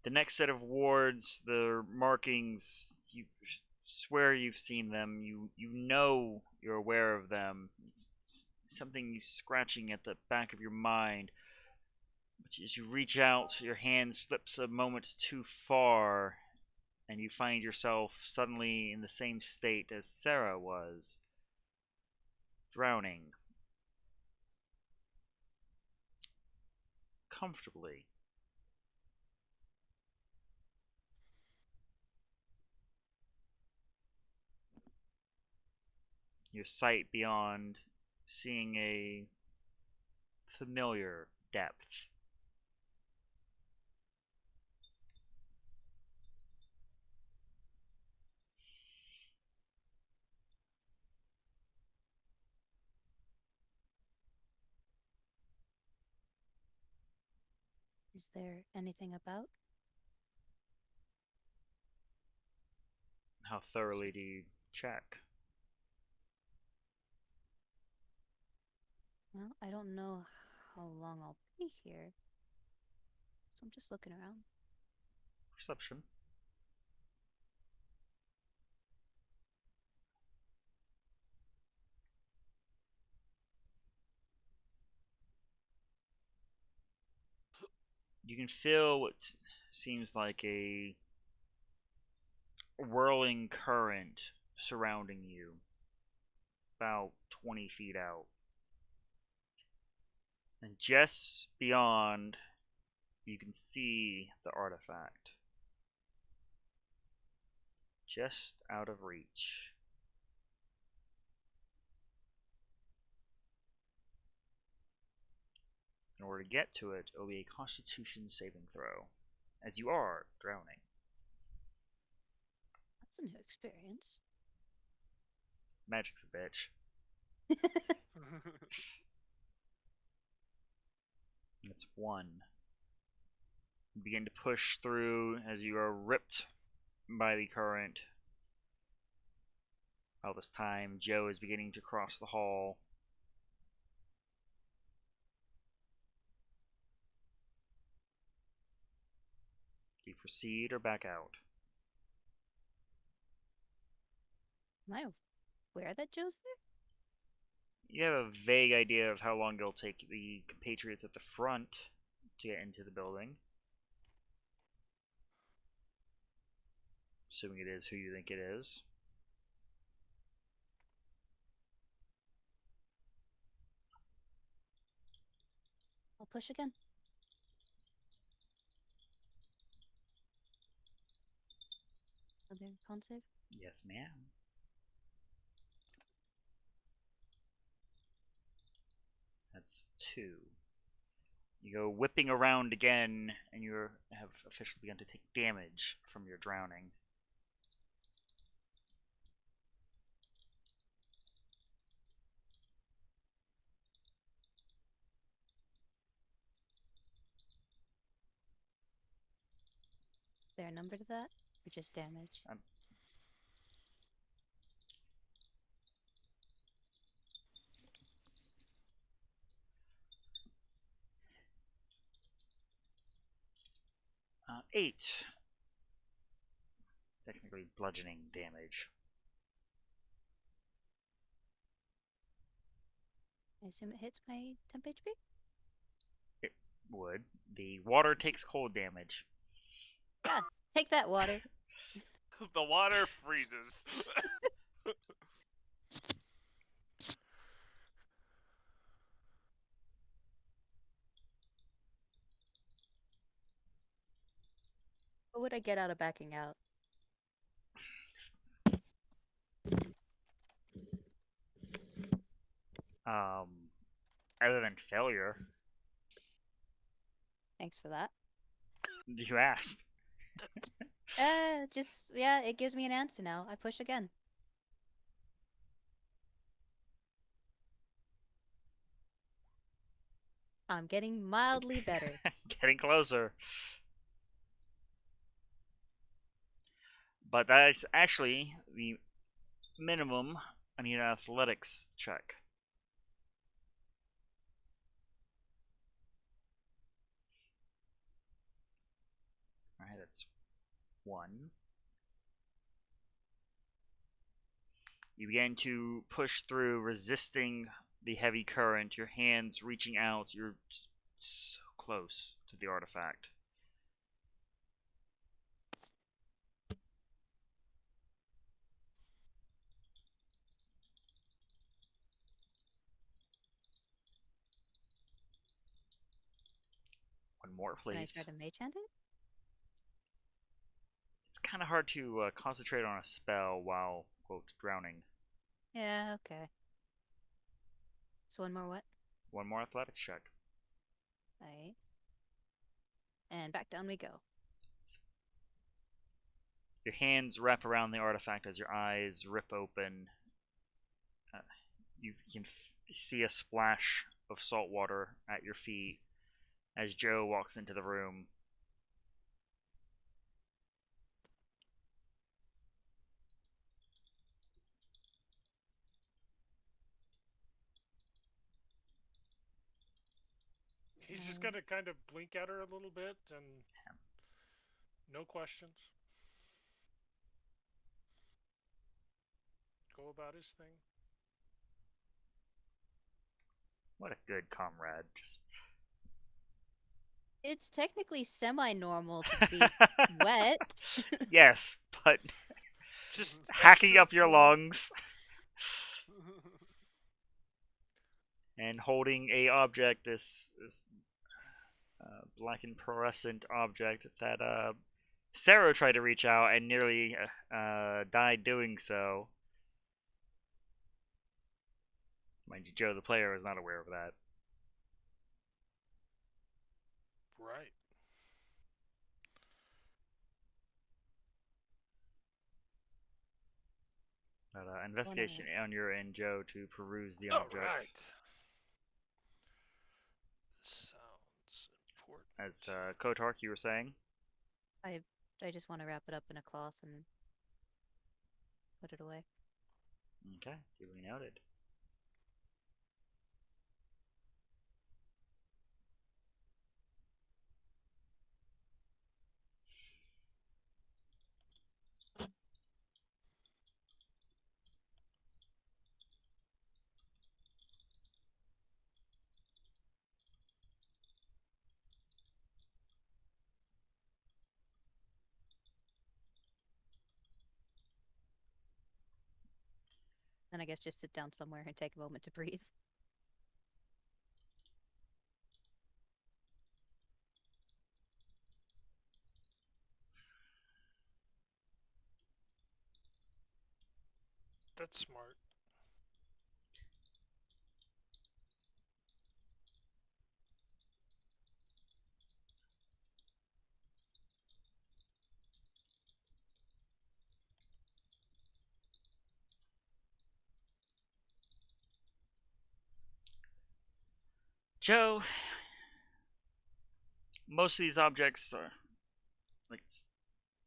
The next set of wards, the markings, you swear you've seen them. You know you're aware of them. Something scratching at the back of your mind. But as you reach out, your hand slips a moment too far, and you find yourself suddenly in the same state as Sarah was, drowning comfortably. Your sight beyond seeing a familiar depth.
Is there anything about?
How thoroughly do you check?
Well, I don't know how long I'll be here, so I'm just looking around.
Perception. You can feel what seems like a whirling current surrounding you, about 20 feet out. And just beyond, you can see the artifact. Just out of reach. In order to get to it, it will be a Constitution saving throw, as you are drowning.
That's a new experience.
Magic's a bitch. It's 1. You begin to push through as you are ripped by the current. All this time, Joe is beginning to cross the hall. Do you proceed or back out?
Am I aware that Joe's there?
You have a vague idea of how long it'll take the compatriots at the front to get into the building. assuming it is who you think it is.
I'll push again. Another con save.
Yes, ma'am. That's 2. You go whipping around again, and you have officially begun to take damage from your drowning.
Is there a number to that? Or just damage?
8. Technically bludgeoning damage.
I assume it hits my temp HP?
It would. The water takes cold damage.
Yeah, take that, water.
The water freezes.
What would I get out of backing out?
Other than failure.
Thanks for that.
You asked.
Yeah, it gives me an answer now. I push again. I'm getting mildly better.
Getting closer. But that is actually the minimum. I need an athletics check. Alright, that's 1. You begin to push through, resisting the heavy current, your hands reaching out. You're so close to the artifact. One more,
Can I
please.
try to mage hand it?
It's kind of hard to concentrate on a spell while, quote, drowning.
Yeah, okay. So one more what?
One more athletics check.
Alright. And back down we go.
Your hands wrap around the artifact as your eyes rip open. You can see a splash of salt water at your feet as Joe walks into the room.
He's just gonna kind of blink at her a little bit and no questions. Go about his thing.
What a good comrade. Just
It's technically semi-normal to be wet.
yes, but
Just
hacking
extra
up your
cool.
lungs and holding a object, this black and fluorescent object that Sarah tried to reach out and nearly died doing so. Mind you, Joe the player is not aware of that.
Right.
But investigation on your end, Joe, to peruse the objects.
Right. Sounds important.
As Kotark, you were saying?
I just want to wrap it up in a cloth and put it away.
Okay, duly noted.
And I guess just sit down somewhere and take a moment to breathe.
That's smart.
Joe, most of these objects are like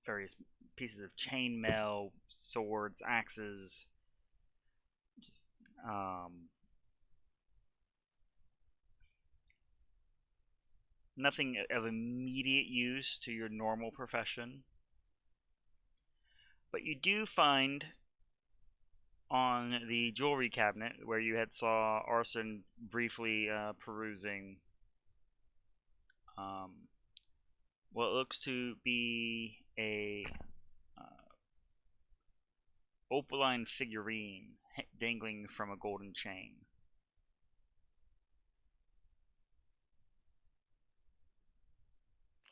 various pieces of chainmail, swords, axes, just nothing of immediate use to your normal profession. But you do find on the jewelry cabinet where you had saw Arson briefly perusing what looks to be a opaline figurine dangling from a golden chain.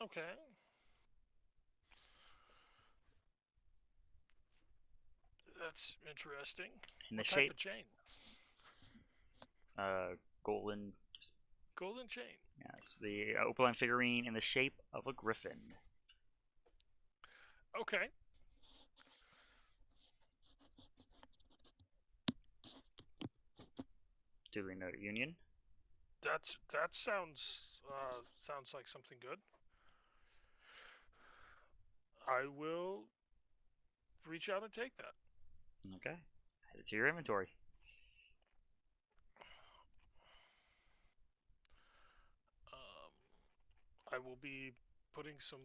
Okay. That's interesting.
In the
What type
shape,
of chain?
golden, just,
Golden chain.
yes, the opaline figurine in the shape of a griffin.
Okay.
Duly noted, Union.
That sounds like something good. I will reach out and take that.
Okay, add it to your inventory.
I will be putting some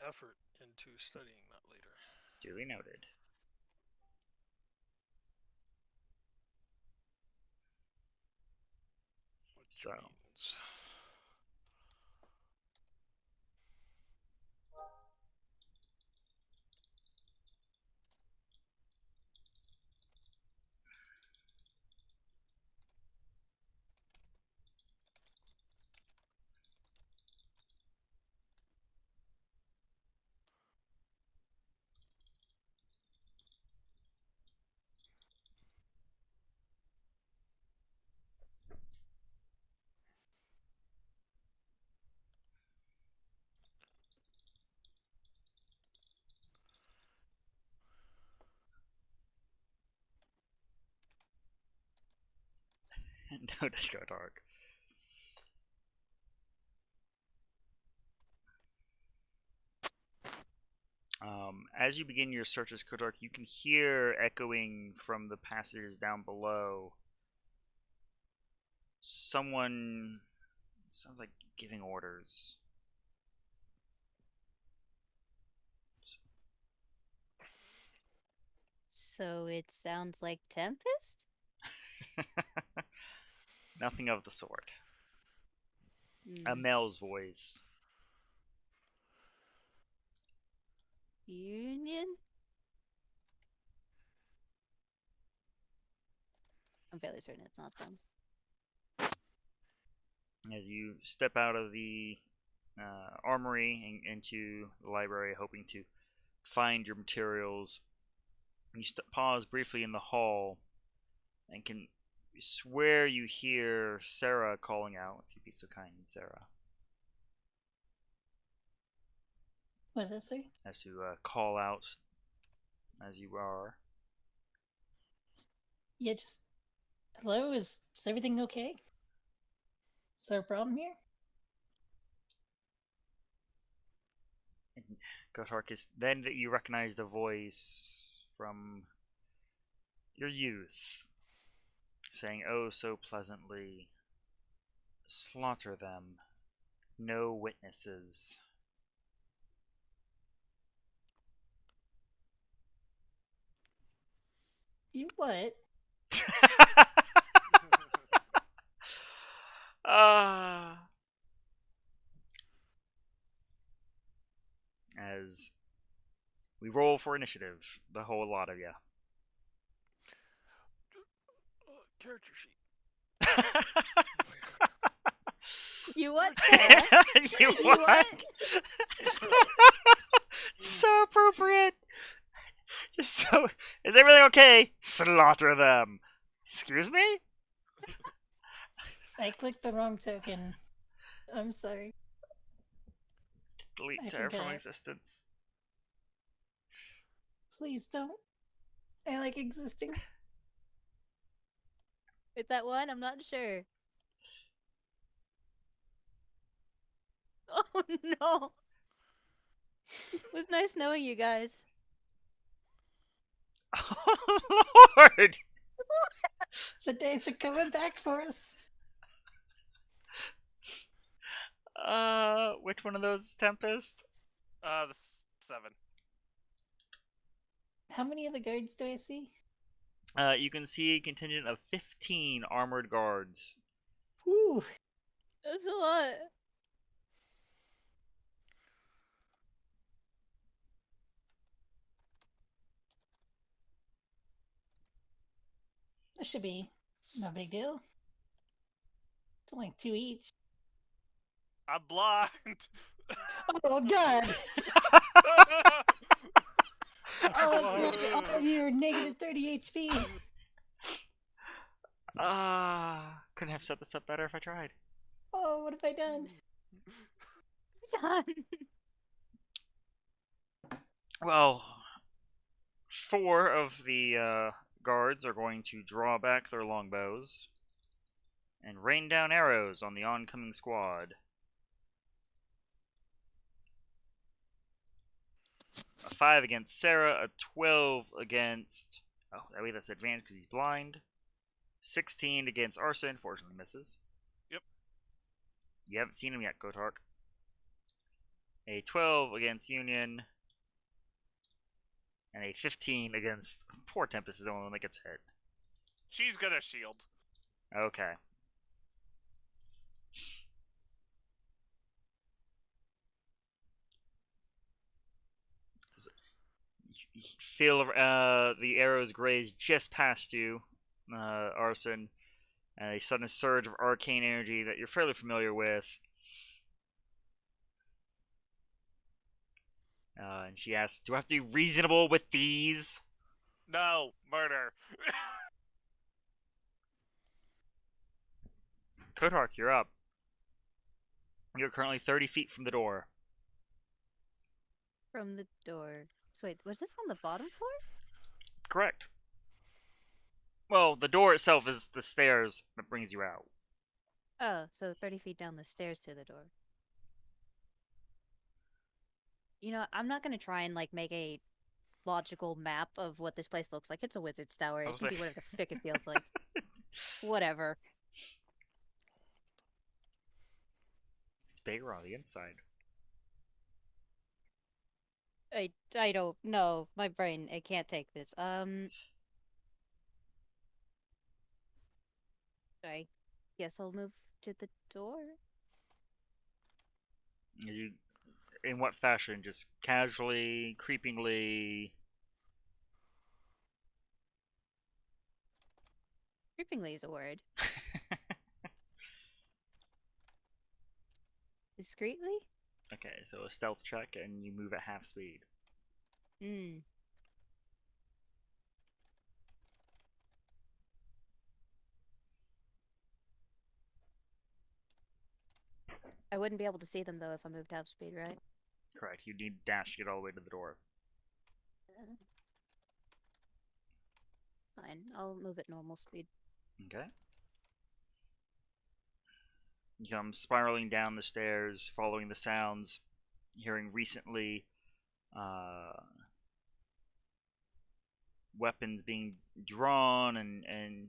effort into studying that later.
Duly noted.
Which
So,
means
no disco dark. As you begin your searches, Kodark, you can hear echoing from the passages down below. Someone sounds like giving orders.
So it sounds like Tempest?
Nothing of the sort. A
Hmm.
male's voice.
Union? I'm fairly certain it's not them.
As you step out of the armory and into the library, hoping to find your materials, you pause briefly in the hall and can swear you hear Sarah calling out. If you'd be so kind, Sarah.
Was that, sir?
As to call out as you are.
Yeah, just hello. Is everything okay? Is there a problem here?
And Gotarkis, then that you recognize the voice from your youth, saying oh so pleasantly, slaughter them, no witnesses.
You what?
Ah. As we roll for initiative, the whole lot of you.
character sheet.
You what, Sarah?
You
You
what?
what?
So appropriate. Just so. Is everything okay? Slaughter them. Excuse me?
I clicked the wrong token. I'm sorry.
Just delete
I
Sarah from
forgot.
existence.
Please don't. I like existing.
With that one, I'm not sure. Oh no! It was nice knowing you guys.
Oh, Lord!
The days are coming back for us.
Which one of those is Tempest?
The 7.
How many of the guards do I see?
You can see a contingent of 15 armored guards.
Whew.
That's a lot.
This should be no big deal. It's only 2 each.
I'm blind.
Oh god! Oh, that's right. All of you are negative 30 HP.
Couldn't have set this up better if I tried.
Oh, what have I done?
Done.
Well, 4 of the guards are going to draw back their longbows and rain down arrows on the oncoming squad. A 5 against Sarah, a 12 against... Oh, that way that's advantage because he's blind. 16 against Arson, fortunately misses.
Yep.
You haven't seen him yet, Kotark. A 12 against Union. And a 15 against... Poor Tempest is the only one that gets hit.
She's gonna shield.
Okay. You feel the arrows graze just past you, Arson, and a sudden surge of arcane energy that you're fairly familiar with. And she asks, "Do I have to be reasonable with these?"
No, murder.
Kotark, you're up. You're currently 30 feet from the door.
From the door. So wait, was this on the bottom floor?
Correct. Well, the door itself is the stairs that brings you out.
Oh, so 30 feet down the stairs to the door. You know, I'm not gonna try and like make a logical map of what this place looks like. It's a wizard's tower.
I
It
was
can be
like-
whatever the frick it feels like. Whatever.
It's bigger on the inside.
I don't know. My brain, it can't take this. I guess I'll move to the door.
You, in what fashion? Just casually, creepingly?
Creepingly is a word. Discreetly?
Okay, so a stealth check, and you move at half speed.
Hmm. I wouldn't be able to see them though if I moved half speed, right?
Correct. You need dash to get all the way to the door.
Fine. I'll move at normal speed.
Okay. You come spiraling down the stairs, following the sounds, hearing recently weapons being drawn and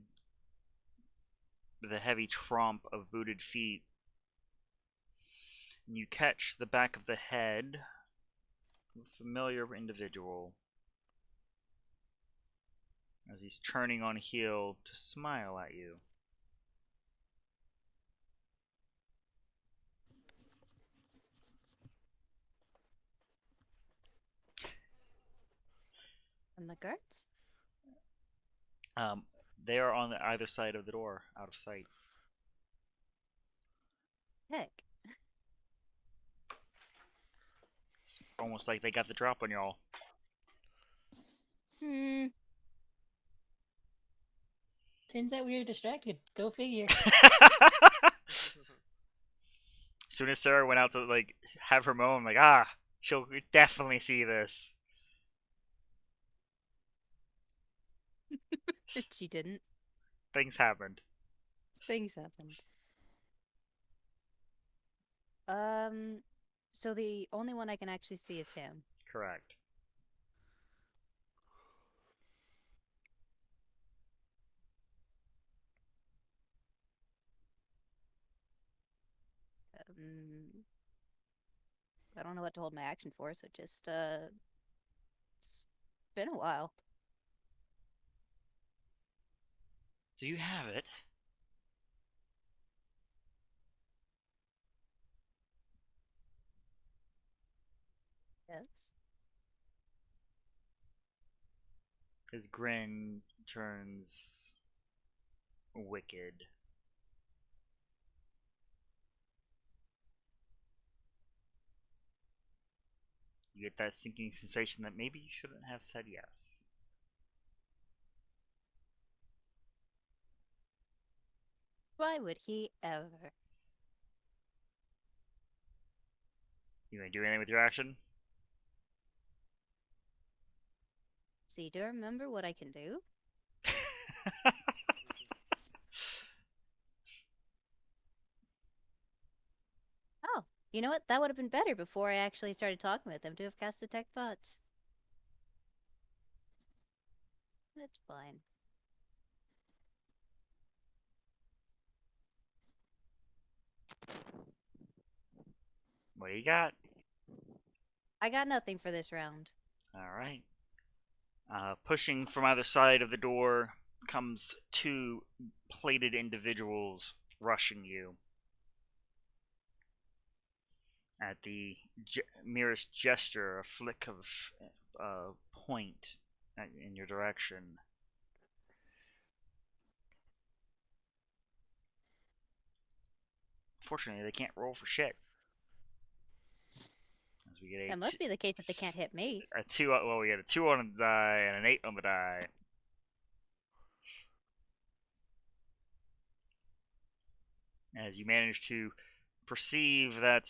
the heavy tromp of booted feet. And you catch the back of the head of a familiar individual as he's turning on heel to smile at you.
And the guards?
They are on either side of the door, out of sight.
Heck.
It's almost like they got the drop on y'all.
Hmm.
Turns out we were distracted. Go figure.
As soon as Sarah went out to like have her mow, I'm like, she'll definitely see this.
She didn't.
Things happened.
Things happened. So the only one I can actually see is him.
Correct.
I don't know what to hold my action for, so just it's been a while.
Do you have it?
Yes.
His grin turns wicked. You get that sinking sensation that maybe you shouldn't have said yes.
Why would he ever?
You gonna do anything with your action?
See, do I remember what I can do? Oh, you know what? That would have been better before I actually started talking with him to have cast Detect Thoughts. That's fine.
What do you got?
I got nothing for this round.
All right. Pushing from either side of the door comes two plated individuals rushing you. At the merest gesture, a flick of point in your direction. Fortunately, they can't roll for shit. As we get
That must be the case if they can't hit me.
a 2. Well, we get a 2 on the die and an 8 on the die. As you manage to perceive that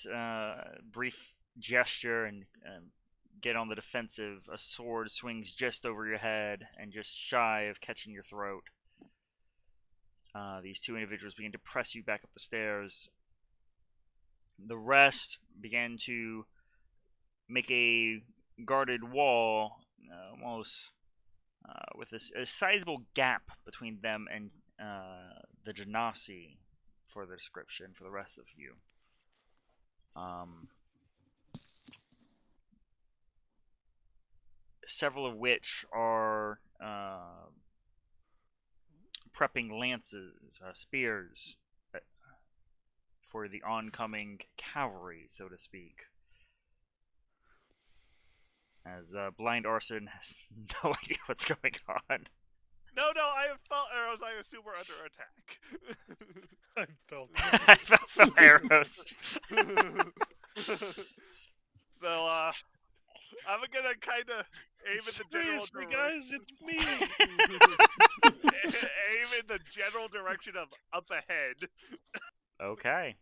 brief gesture and get on the defensive, a sword swings just over your head and just shy of catching your throat. These two individuals begin to press you back up the stairs. The rest began to make a guarded wall, almost with a sizable gap between them and the Genasi, for the description for the rest of you. Several of which are prepping lances, spears, for the oncoming cavalry, so to speak. As Blind Arson has no idea what's going on.
No, I have felt arrows. I assume we're under attack.
I felt.
I felt arrows.
So, I'm gonna kind of aim in the general
Seriously,
direction.
guys, it's me.
Aim in the general direction of up ahead.
Okay.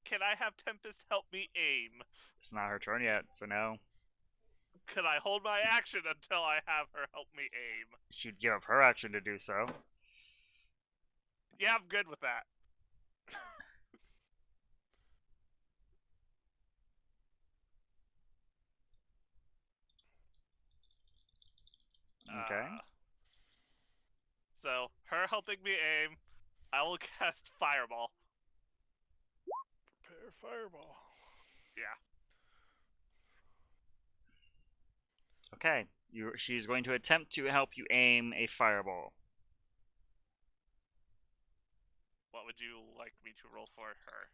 Can I have Tempest help me aim?
It's not her turn yet, so no.
Can I hold my action until I have her help me aim?
She'd give up her action to do so.
Yeah, I'm good with that.
Okay.
So, her helping me aim, I will cast Fireball.
Prepare fireball.
Yeah.
Okay. She's going to attempt to help you aim a fireball.
What would you like me to roll for her?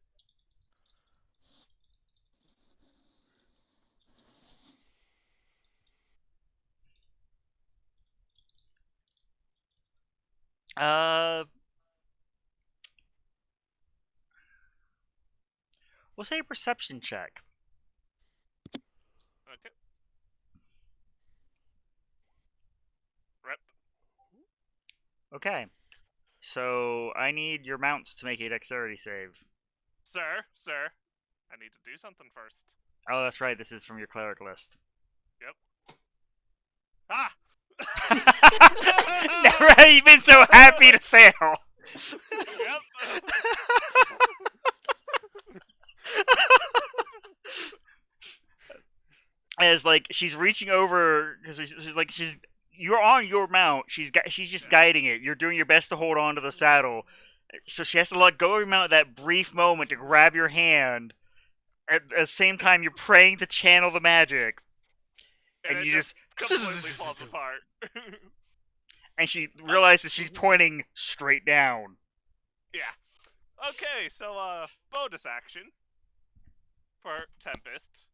Uh, we'll say a perception check.
Okay. Rep.
Okay. So I need your mounts to make a dexterity save.
Sir, I need to do something first.
Oh, that's right. This is from your cleric list.
Yep. Ah!
Never have you been so happy to fail.
Yep.
As like she's reaching over because she's you're on your mount. She's just guiding it. You're doing your best to hold on to the saddle. So she has to let go of your mount at that brief moment to grab your hand. At the same time, you're praying to channel the magic,
and
and
it
you
just
just
completely falls apart.
and she realizes she's pointing straight down.
Yeah. Okay, so bonus action for Tempest.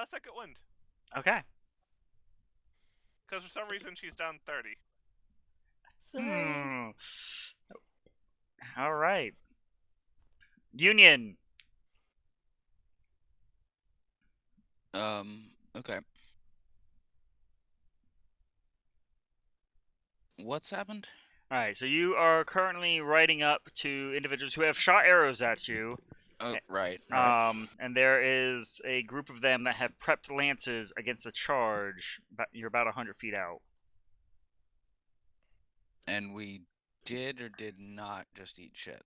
Second wind.
Okay.
Because for some reason she's down 30.
Sorry.
All right. Union.
Okay. What's happened?
All right. So you are currently riding up to individuals who have shot arrows at you.
Oh, right.
And there is a group of them that have prepped lances against a charge. You're about 100 feet out.
And we did or did not just eat shit?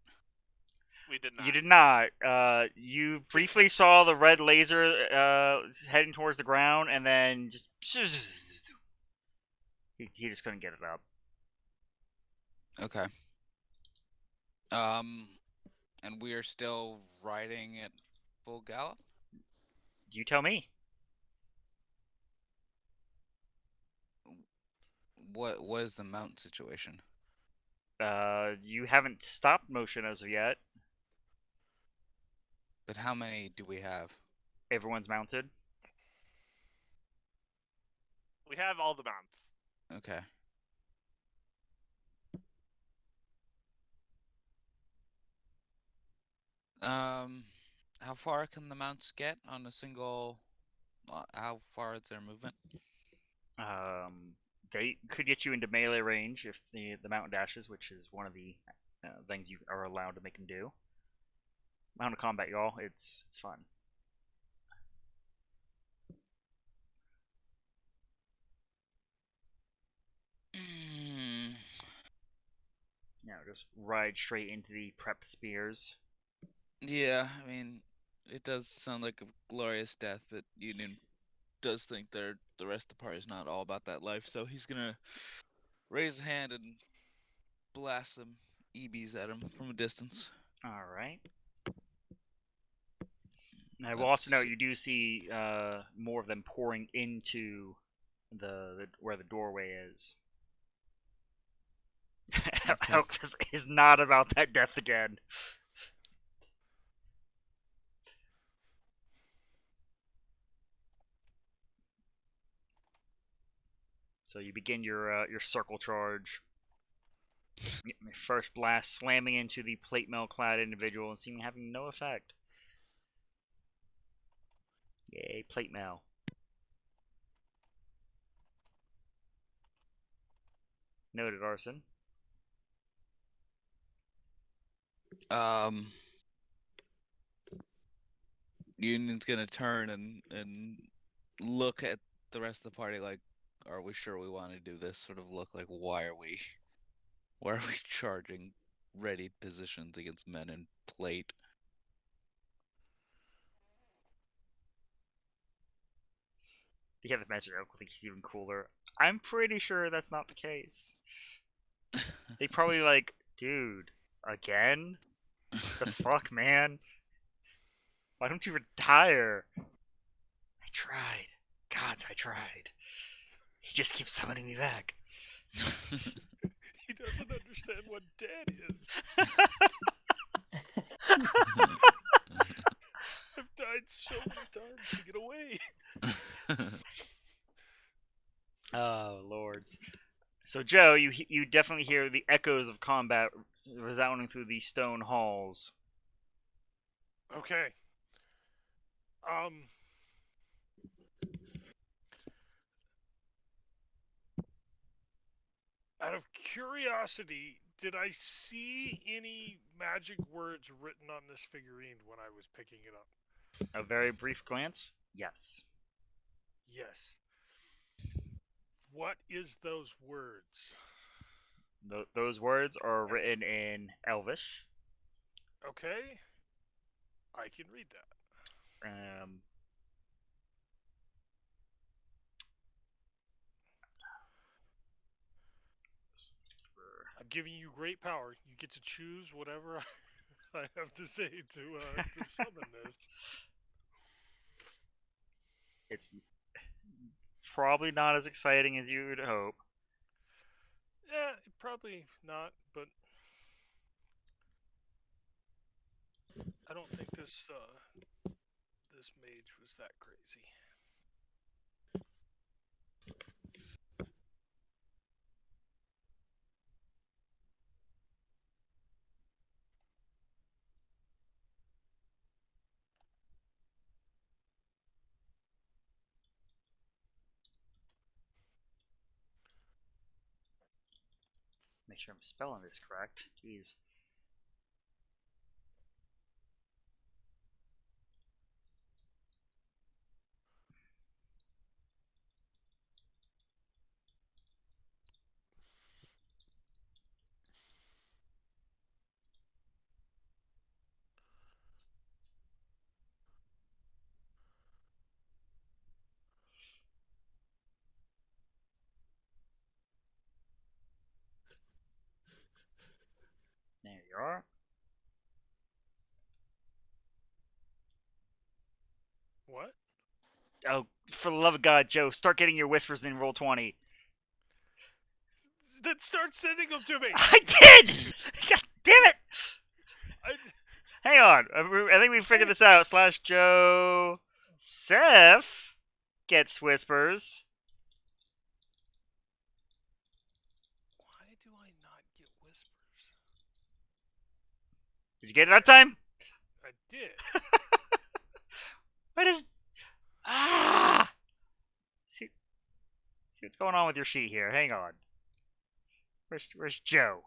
We did not.
You did not. You briefly saw the red laser heading towards the ground, and then just he just couldn't get it up.
Okay. And we are still riding at full gallop?
You tell me.
What is the mount situation?
You haven't stopped motion as of yet.
But how many do we have?
Everyone's mounted.
We have all the mounts.
Okay. How far can the mounts get on a single? How far is their movement?
They could get you into melee range if the mountain dashes, which is one of the things you are allowed to make them do. Mountain combat, y'all. It's fun. Just ride straight into the prepped spears.
Yeah, I mean, it does sound like a glorious death, but Union does think the rest of the party is not all about that life, so he's gonna raise a hand and blast some EBs at him from a distance.
All right. I will also note you do see more of them pouring into the where the doorway is.
Okay.
Elkis is not about that death again. So you begin your circle charge. First blast slamming into the plate mail clad individual and seeming having no effect. Yay, plate mail. Noted, Arson.
Union's gonna turn and look at the rest of the party like, are we sure we want to do this? Sort of look like, why are we charging ready positions against men in plate?
The other magic elk will think he's even cooler. I'm pretty sure that's not the case. They probably like, dude, again? The fuck, man? Why don't you retire? I tried. Gods, I tried. He just keeps summoning me back.
He doesn't understand what dead is. I've died so many times to get away.
Oh, lords. So So Joe, you definitely hear the echoes of combat resounding through these stone halls.
Okay. Out of curiosity, did I see any magic words written on this figurine when I was picking it up?
A very brief glance. Yes.
Yes. What is those words?
Those words are
That's
written in Elvish.
okay. I can read that.
Um,
I'm giving you great power. You get to choose whatever I have to say to summon this.
it's probably not as exciting as you would hope.
Yeah, probably not, but I don't think this mage was that crazy.
Make sure I'm spelling this correct. Jeez. There you are.
What?
Oh, for the love of God, Joe, start getting your whispers in roll 20.
Then start sending them to me.
I did! God damn it!
I,
Hang on. I think we figured this out. Slash Joe Seth gets whispers.
why do I not get whispers?
Did you get it that time?
I did.
Why does... Ah! See what's going on with your sheet here. Hang on. Where's Joe?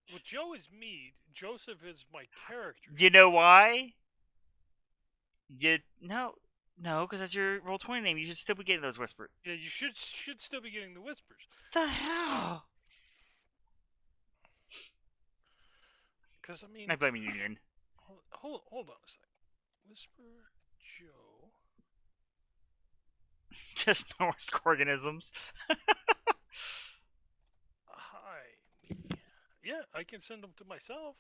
Well, Joe is me. Joseph is my character.
You know why? No, because that's your roll 20 name. You should still be getting those whispers.
Yeah, you should still be getting the whispers.
The hell?
Because I mean,
I blame Union.
hold on a sec. Whisper Joe.
Just Norse organisms.
Hi. Yeah, I can send them to myself.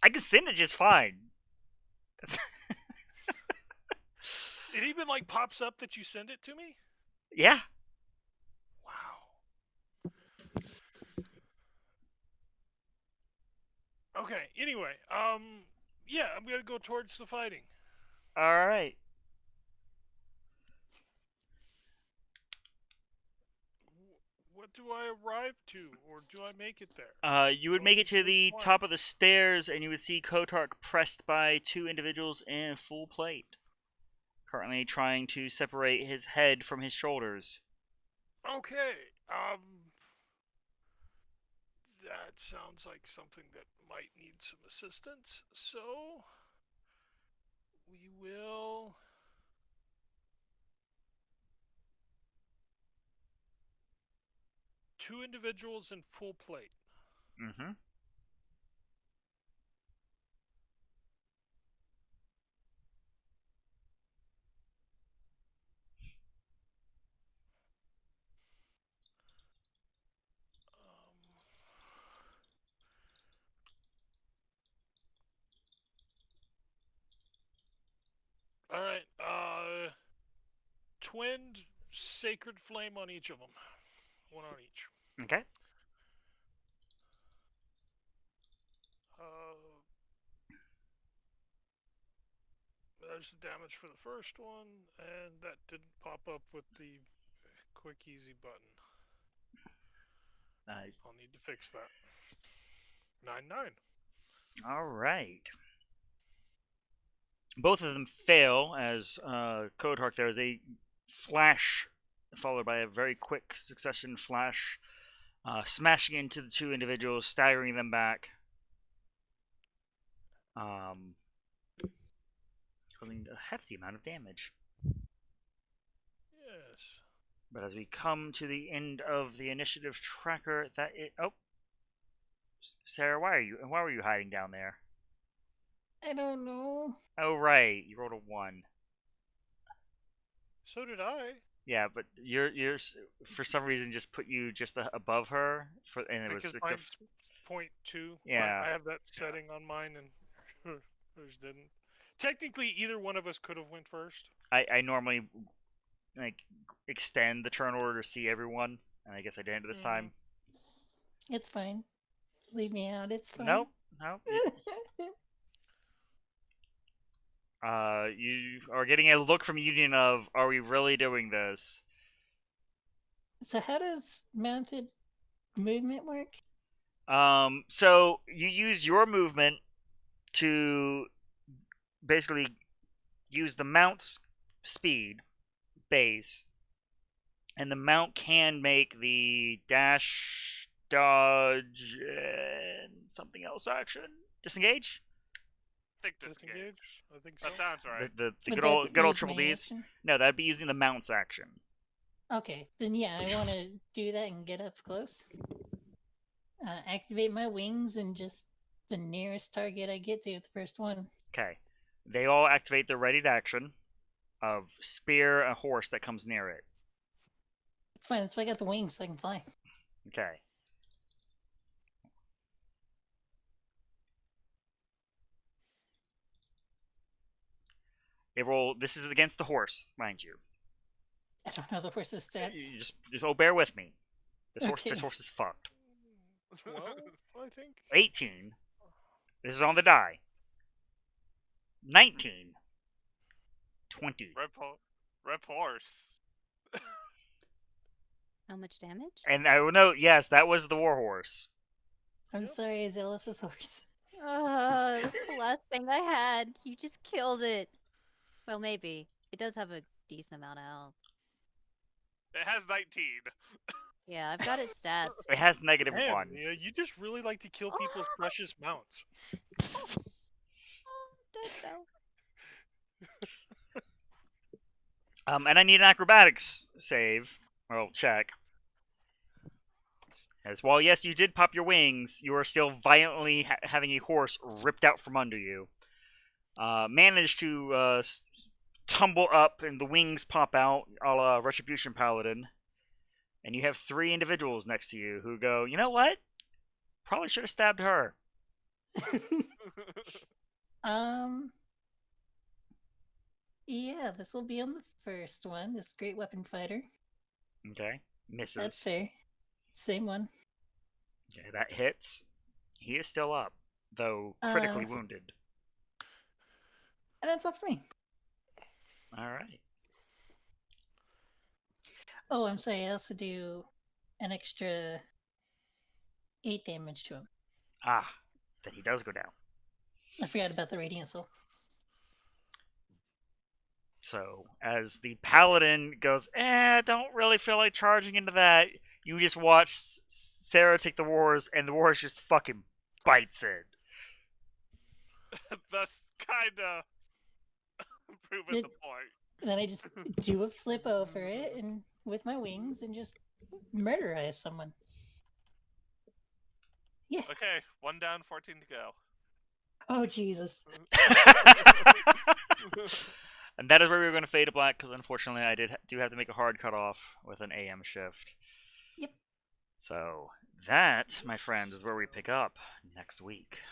I can send it just fine.
It even like pops up that you send it to me.
Yeah.
Wow. Okay. Anyway, yeah, I'm gonna go towards the fighting.
All right.
What do I arrive to, or do I make it there?
You would make it to the top of the stairs, and you would see Kotark pressed by two individuals in full plate, currently trying to separate his head from his shoulders.
Okay. That sounds like something that might need some assistance. So we will. Two individuals in full plate.
Mm-hmm.
All right. Twinned sacred flame on each of them. One on each.
Okay.
There's the damage for the first one, and that didn't pop up with the quick easy button. I'll need to fix that. 9-9.
All right. Both of them fail as Codehawk. There is a flash followed by a very quick succession flash, smashing into the two individuals, staggering them back. Causing a hefty amount of damage.
Yes.
But as we come to the end of the initiative tracker, Sarah, why were you hiding down there?
I don't know.
Oh right, you rolled a 1.
So did I.
Yeah, but you're for some reason just put you just above her and it
Because
was
mine's 0.2.
Yeah.
I have that setting on mine, and hers didn't. Technically, either one of us could have went first.
I normally like extend the turn order to see everyone, and I guess I didn't this time.
It's fine. Leave me out. It's fine.
Nope. You are getting a look from Union of, are we really doing this?
So how does mounted movement work?
So you use your movement to basically use the mount's speed base, and the mount can make the dash, dodge, and something else action. Disengage?
I think disengage.
I think so.
That sounds right.
The
Would
good old
use
triple
my
D's?
action?
No, that'd be using the mount's action.
Okay, then yeah, I want to do that and get up close. Activate my wings and just the nearest target I get to, the first one.
Okay. They all activate their readied action of spear a horse that comes near it.
It's fine, that's why I got the wings, so I can fly.
Okay. They roll. This is against the horse, mind you.
I don't know the horse's stats.
You just bear with me. This
Okay.
horse is fucked.
12, I think.
18. This is on the die. 19. 20.
Rep horse.
How much damage?
And I will note, yes, that was the war horse.
I'm
Yep.
sorry, Zealous' horse.
That's the last thing I had. You just killed it. Well, maybe. It does have a decent amount of health.
It has 19.
Yeah, I've got its stats.
It has negative
Man,
1.
yeah, you just really like to kill people's precious mounts.
Oh, dead though.
And I need an acrobatics save. Well, check. As while, yes, you did pop your wings, you are still violently having a horse ripped out from under you. Managed to tumble up and the wings pop out, a la Retribution Paladin. And you have 3 individuals next to you who go, you know what? Probably should have stabbed her.
Yeah, this will be on the first one. This great weapon fighter.
Okay. Misses.
That's fair. Same one.
Okay, that hits. He is still up, though critically wounded.
And that's all for me.
All right.
Oh, I'm sorry. I also do an extra 8 damage to him.
Ah, then he does go down.
I forgot about the Radiant Soul.
So, as the paladin goes, don't really feel like charging into that, you just watch Sarah take the warhorse, and the warhorse just fucking bites it.
Thus, kinda proving the point.
And then I just do a flip over it and with my wings and just murderize someone. Yeah.
Okay, 1 down, 14 to go.
Oh, Jesus.
And that is where we were going to fade to black, because unfortunately I do have to make a hard cutoff with an AM shift.
Yep.
So, that, my friends, is where we pick up next week.